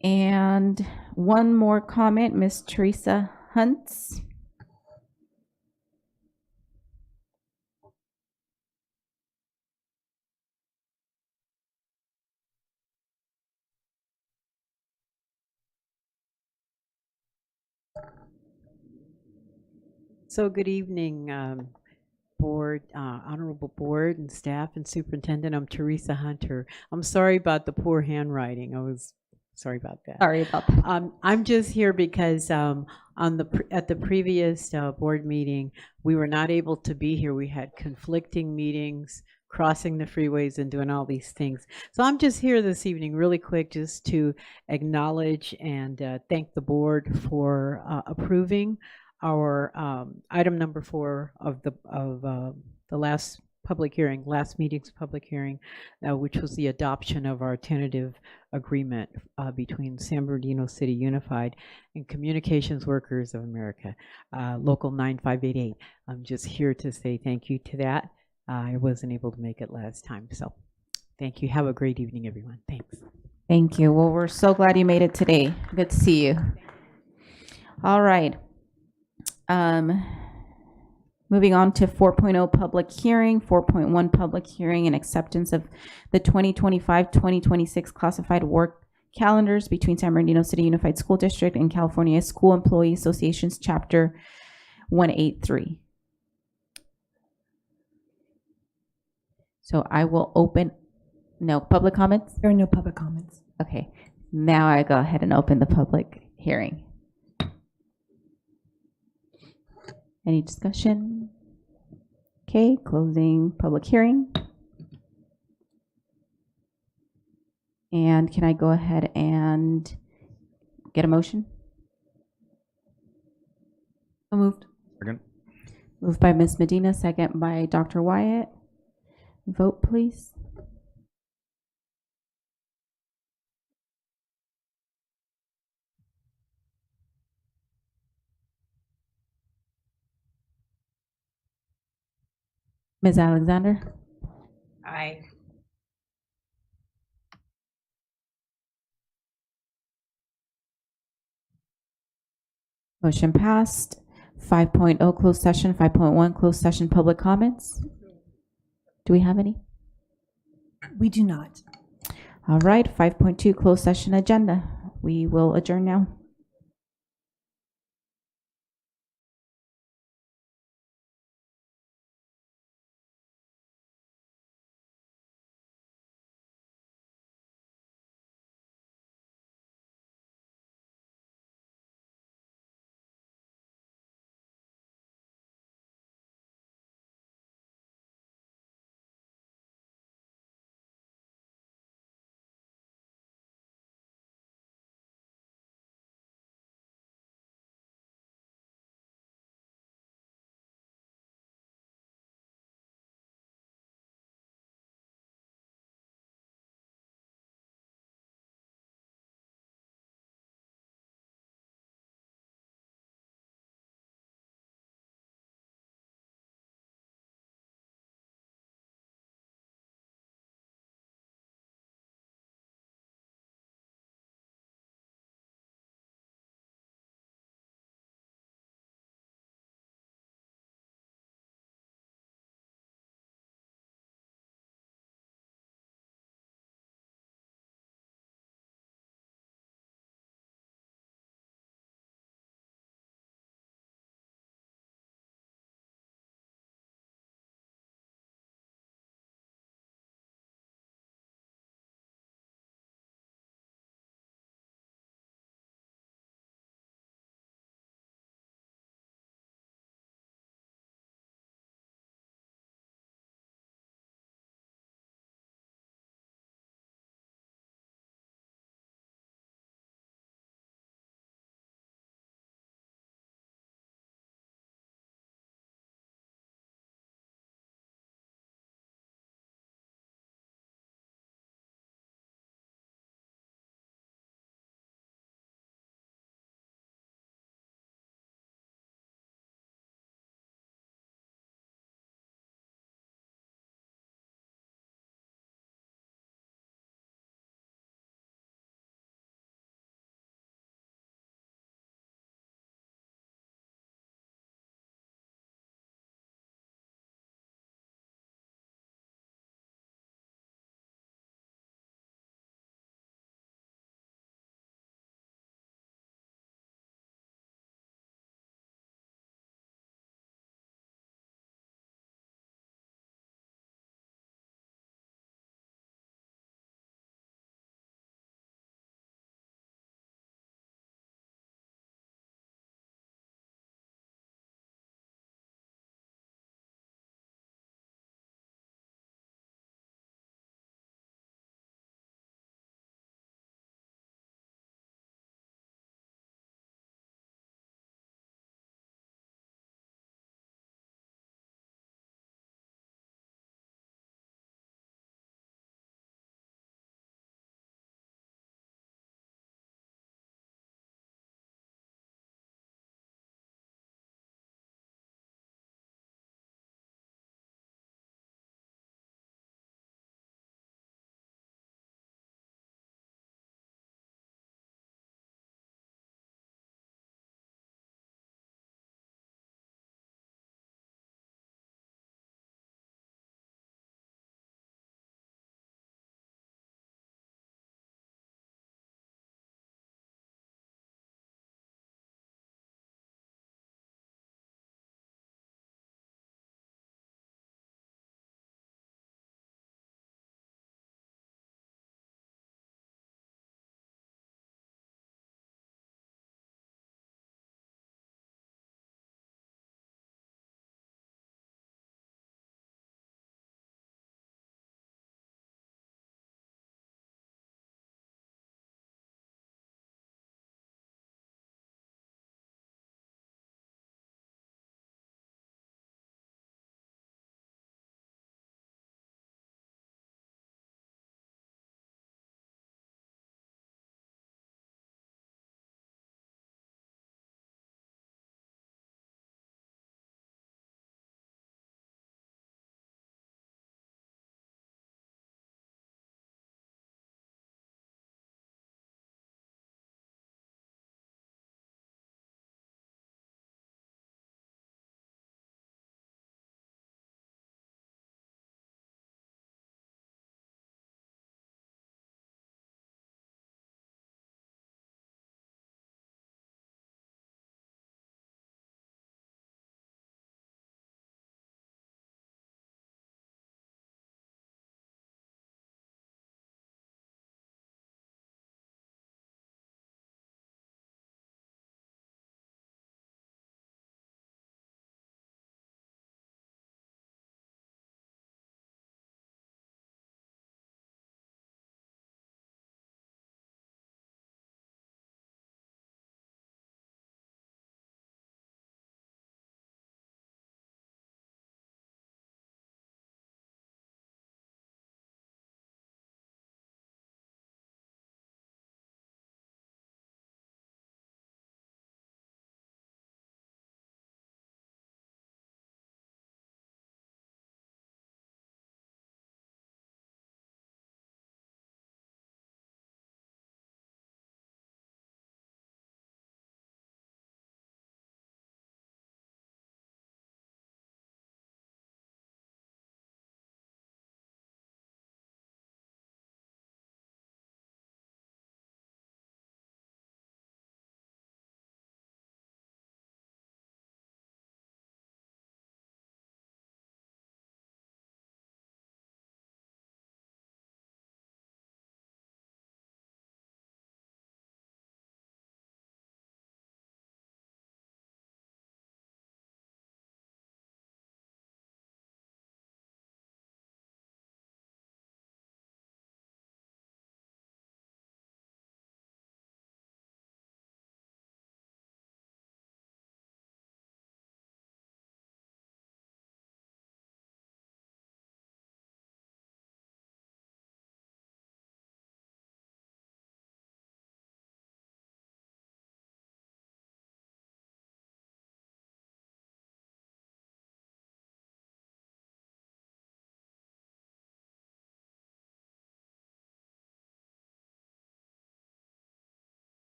And one more comment, Ms. Teresa Huntz. So good evening, board, honorable board and staff and superintendent. I'm Teresa Hunter. I'm sorry about the poor handwriting. I was sorry about that. Sorry about that. I'm just here because at the previous board meeting, we were not able to be here. We had conflicting meetings, crossing the freeways and doing all these things. So I'm just here this evening really quick just to acknowledge and thank the board for approving our item number 4 of the last meeting's public hearing, which was the adoption of our tentative agreement between San Bernardino City Unified and Communications Workers of America, Local 9588. I'm just here to say thank you to that. I wasn't able to make it last time, so thank you. Have a great evening, everyone. Thanks. Thank you. Well, we're so glad you made it today. Good to see you. All right. Moving on to 4.0 public hearing, 4.1 public hearing and acceptance of the 2025-2026 classified work calendars between San Bernardino City Unified School District and California School Employee Associations Chapter 183. So I will open, no public comments? There are no public comments. Okay, now I go ahead and open the public hearing. Any discussion? Okay, closing public hearing. And can I go ahead and get a motion? So moved. Second. Moved by Ms. Medina, second by Dr. Wyatt. Vote, please. Ms. Alexander? Aye. Motion passed. 5.0 closed session, 5.1 closed session public comments. Do we have any? We do not. All right, 5.2 closed session agenda. We will adjourn now.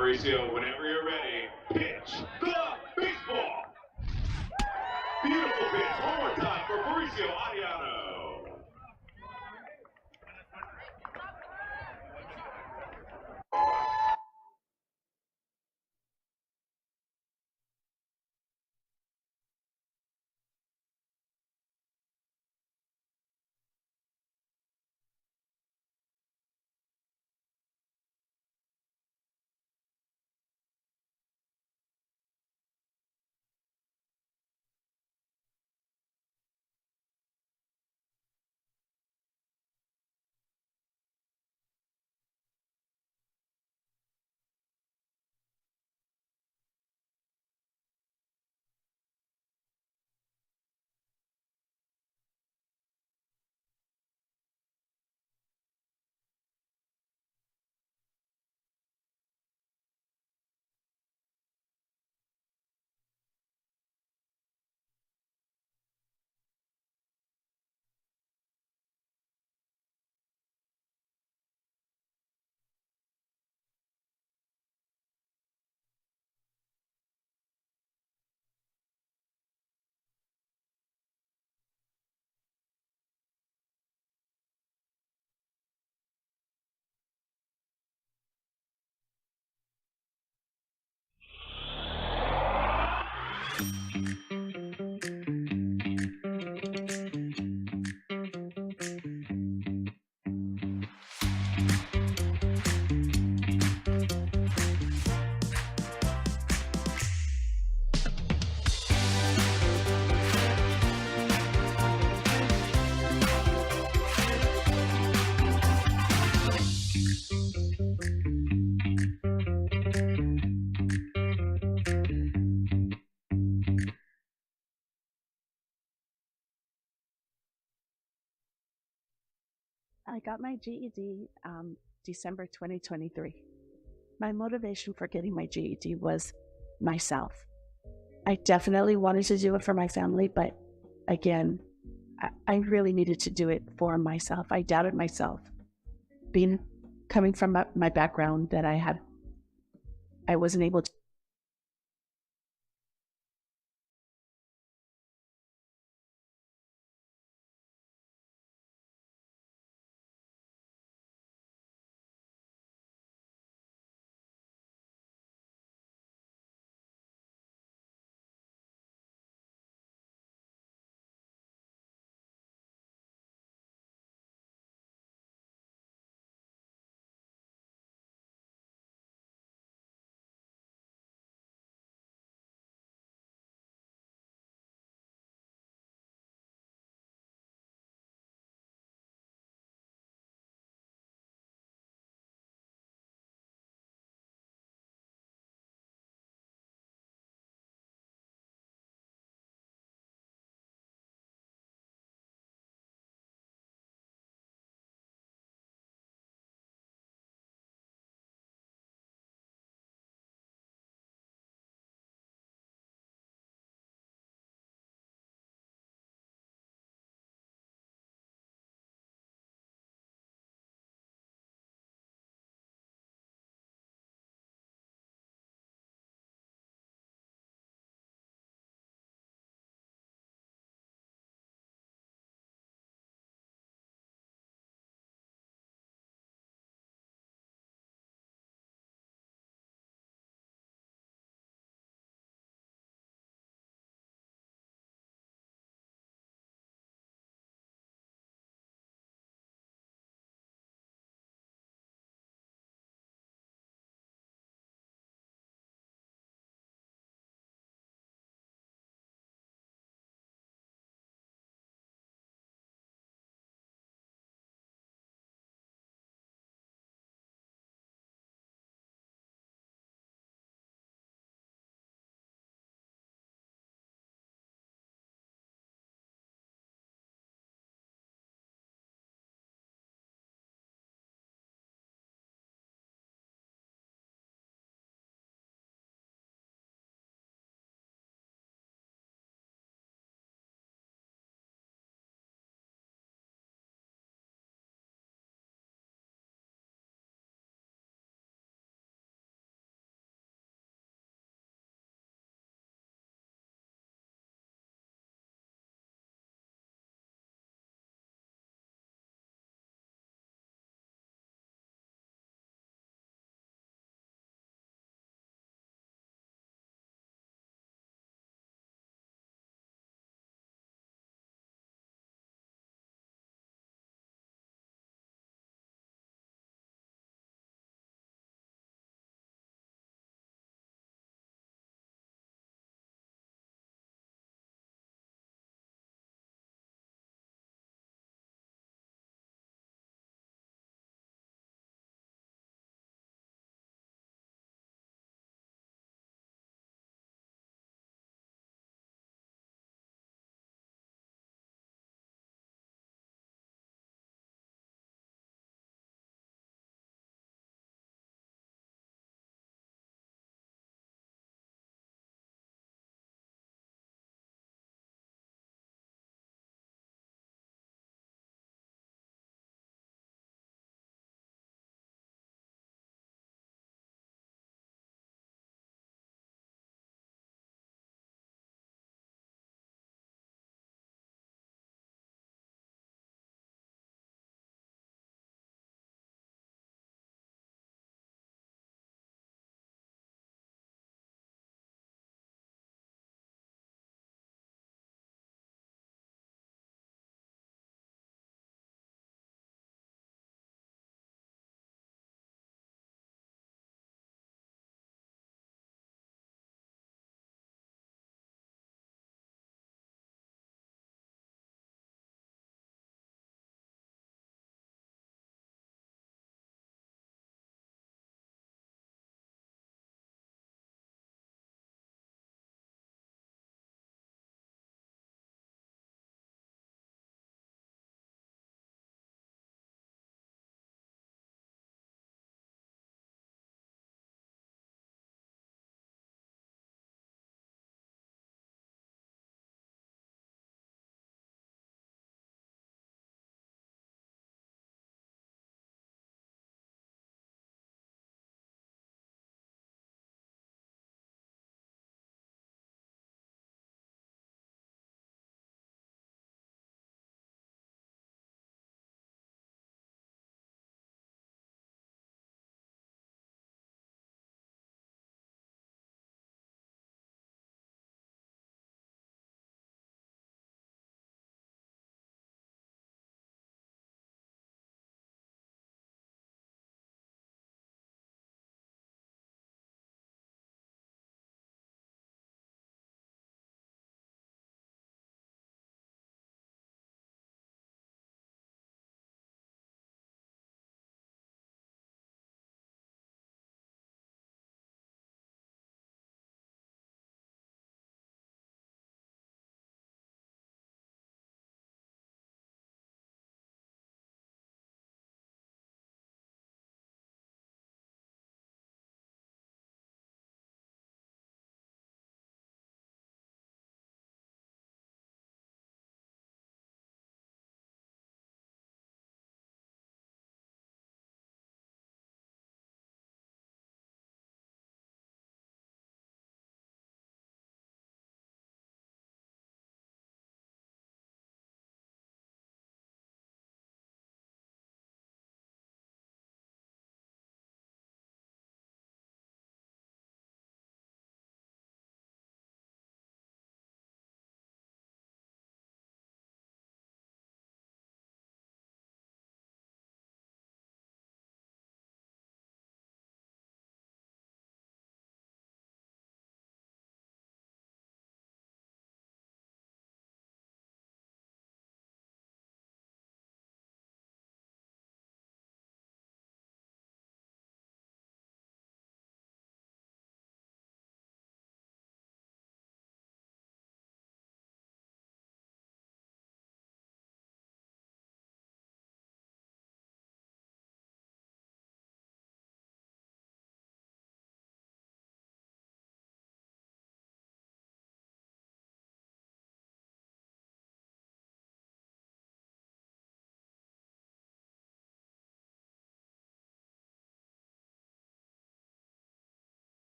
Mauricio, whenever you're ready, pitch the baseball. Beautiful pitch. One more time for Mauricio Ariano. I got my GED December 2023. My motivation for getting my GED was myself. I definitely wanted to do it for my family, but again, I really needed to do it for myself. I doubted myself. Coming from my background that I wasn't able to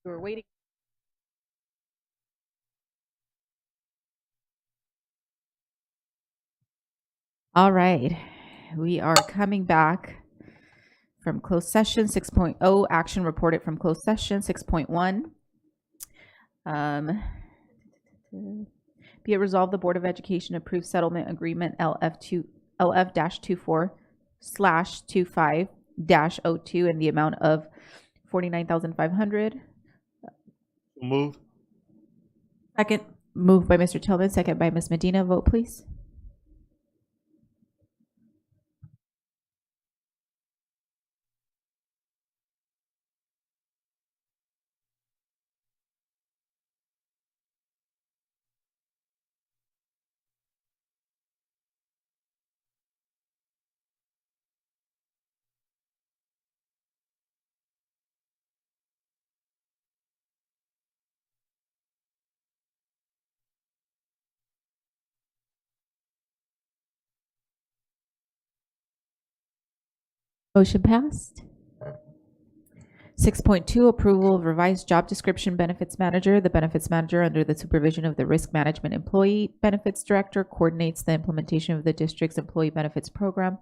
We were waiting. All right, we are coming back from closed session. 6.0 action reported from closed session. 6.1 be it resolved, the Board of Education approves settlement agreement LF-24/25-02 in the amount of $49,500. Move. Second. Moved by Mr. Tillman, second by Ms. Medina. Vote, please. Motion passed. 6.2 approval of revised job description benefits manager. The benefits manager, under the supervision of the risk management employee benefits director, coordinates the implementation of the district's employee benefits program,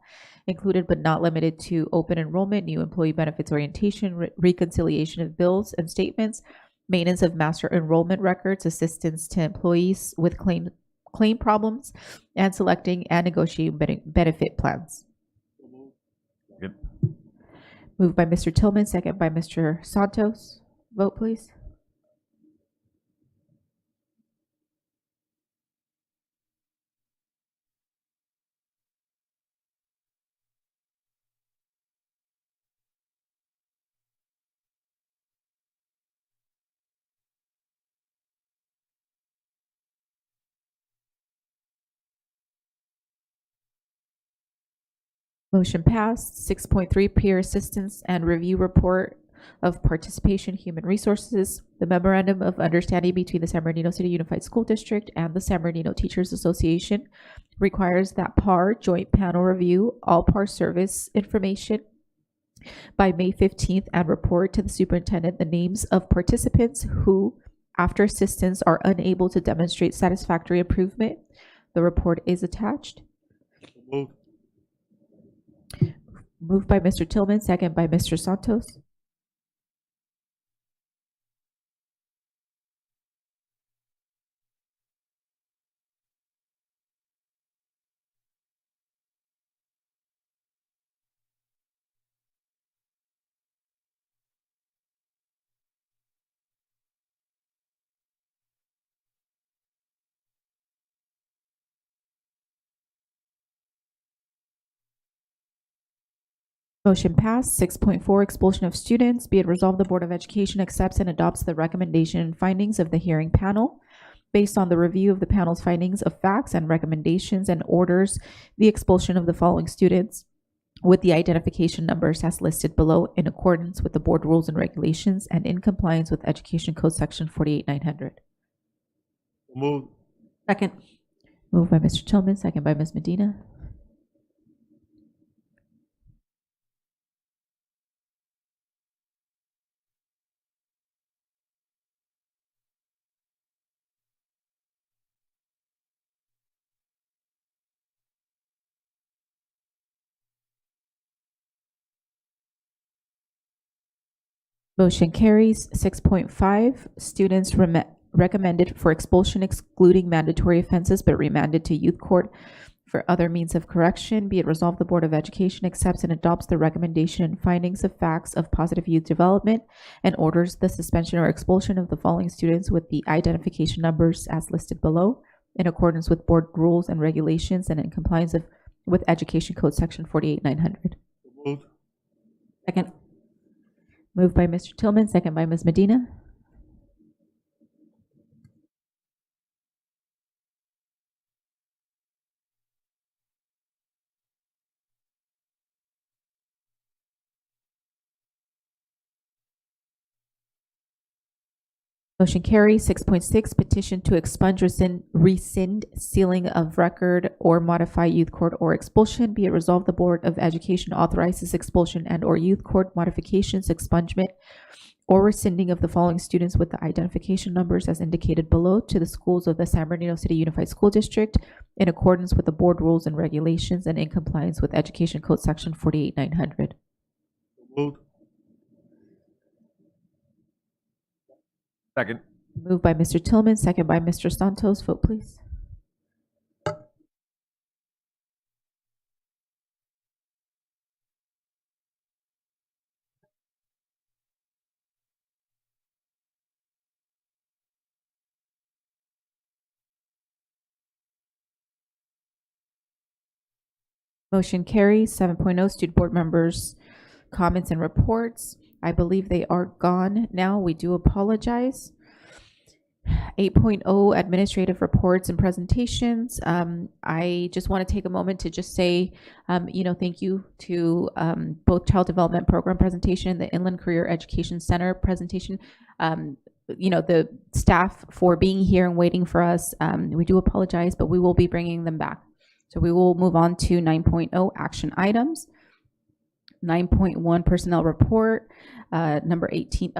included but not limited to open enrollment, new employee benefits orientation, reconciliation of bills and statements, maintenance of master enrollment records, assistance to employees with claim problems, and selecting and negotiating benefit plans. Yep. Moved by Mr. Tillman, second by Mr. Santos. Vote, please. Motion passed. 6.3 peer assistance and review report of participation human resources. The memorandum of understanding between the San Bernardino City Unified School District and the San Bernardino Teachers Association requires that PAR joint panel review all PAR service information by May 15th and report to the superintendent the names of participants who, after assistance, are unable to demonstrate satisfactory improvement. The report is attached. Move. Moved by Mr. Tillman, second by Mr. Santos. Motion passed. 6.4 expulsion of students. Be it resolved, the Board of Education accepts and adopts the recommendation and findings of the hearing panel. Based on the review of the panel's findings of facts and recommendations, and orders the expulsion of the following students with the identification numbers as listed below, in accordance with the board rules and regulations and in compliance with Education Code Section 48900. Move. Second. Moved by Mr. Tillman, second by Ms. Medina. Motion carries. 6.5, students recommended for expulsion excluding mandatory offenses but remanded to youth court for other means of correction. Be it resolved, the Board of Education accepts and adopts the recommendation and findings of facts of positive youth development and orders the suspension or expulsion of the following students with the identification numbers as listed below, in accordance with board rules and regulations and in compliance with Education Code Section 48900. Move. Second. Moved by Mr. Tillman, second by Ms. Medina. Motion carries. 6.6, petition to expunge, rescind sealing of record or modify youth court or expulsion. Be it resolved, the Board of Education authorizes expulsion and or youth court modifications, expungement, or rescinding of the following students with the identification numbers as indicated below to the schools of the San Bernardino City Unified School District in accordance with the board rules and regulations and in compliance with Education Code Section 48900. Moved. Second. Moved by Mr. Tillman, second by Mr. Santos. Vote, please. Motion carries. 7.0 student board members' comments and reports. I believe they are gone now. We do apologize. 8.0 administrative reports and presentations. I just want to take a moment to just say, thank you to both Child Development Program presentation, the Inland Career Education Center presentation. The staff for being here and waiting for us. We do apologize, but we will be bringing them back. So we will move on to 9.0 action items. 9.1 personnel report, number 18.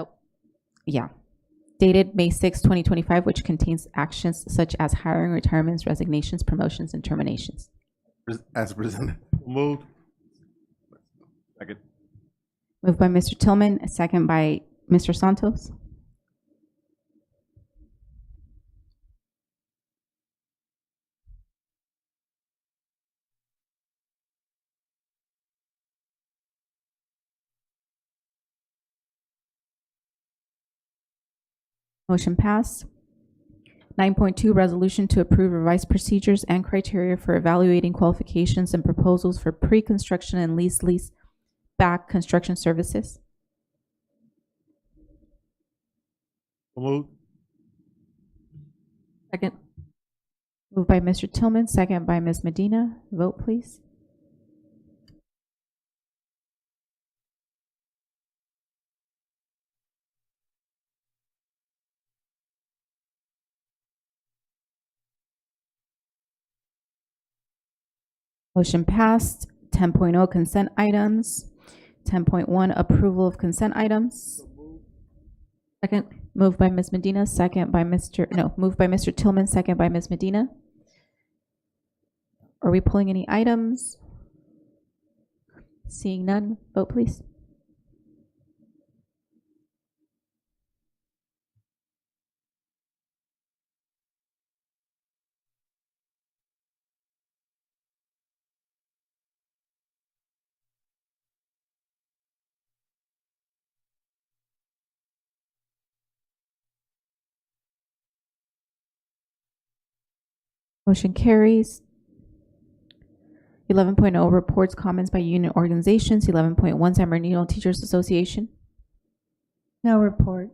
Dated May 6, 2025, which contains actions such as hiring, retirements, resignations, promotions, and terminations. As presented. Moved. Second. Moved by Mr. Tillman, second by Mr. Santos. Motion passed. 9.2 resolution to approve revised procedures and criteria for evaluating qualifications and proposals for pre-construction and lease back construction services. Moved. Second. Moved by Mr. Tillman, second by Ms. Medina. Vote, please. Motion passed. 10.0 consent items. 10.1 approval of consent items. Second. Moved by Ms. Medina, second by moved by Mr. Tillman, second by Ms. Medina. Are we pulling any items? Seeing none, vote please. Motion carries. 11.0 reports, comments by union organizations. 11.1 San Bernardino Teachers Association. No report.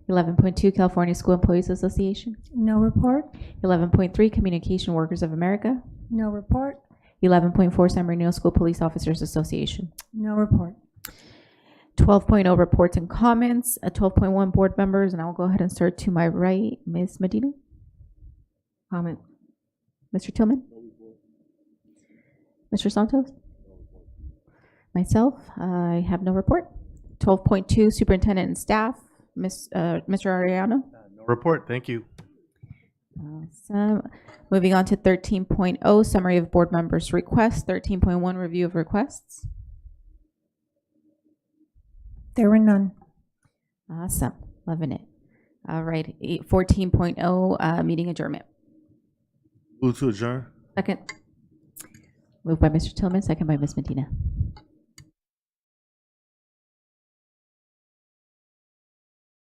11.2 California School Employees Association. No report. 11.3 Communication Workers of America. No report. 11.4 San Bernardino School Police Officers Association. No report. 12.0 reports and comments. 12.1 board members, and I'll go ahead and start to my right. Ms. Medina. Comment. Mr. Tillman? Mr. Santos? Myself, I have no report. 12.2 Superintendent and Staff. Mr. Arellano? No report. Thank you. Awesome. Moving on to 13.0 Summary of Board Members' Requests. 13.1 Review of Requests. There were none. Awesome. Loving it. All right. 14.0 Meeting Adjournment. Move to adjourn. Second. Moved by Mr. Tillman, second by Ms. Medina.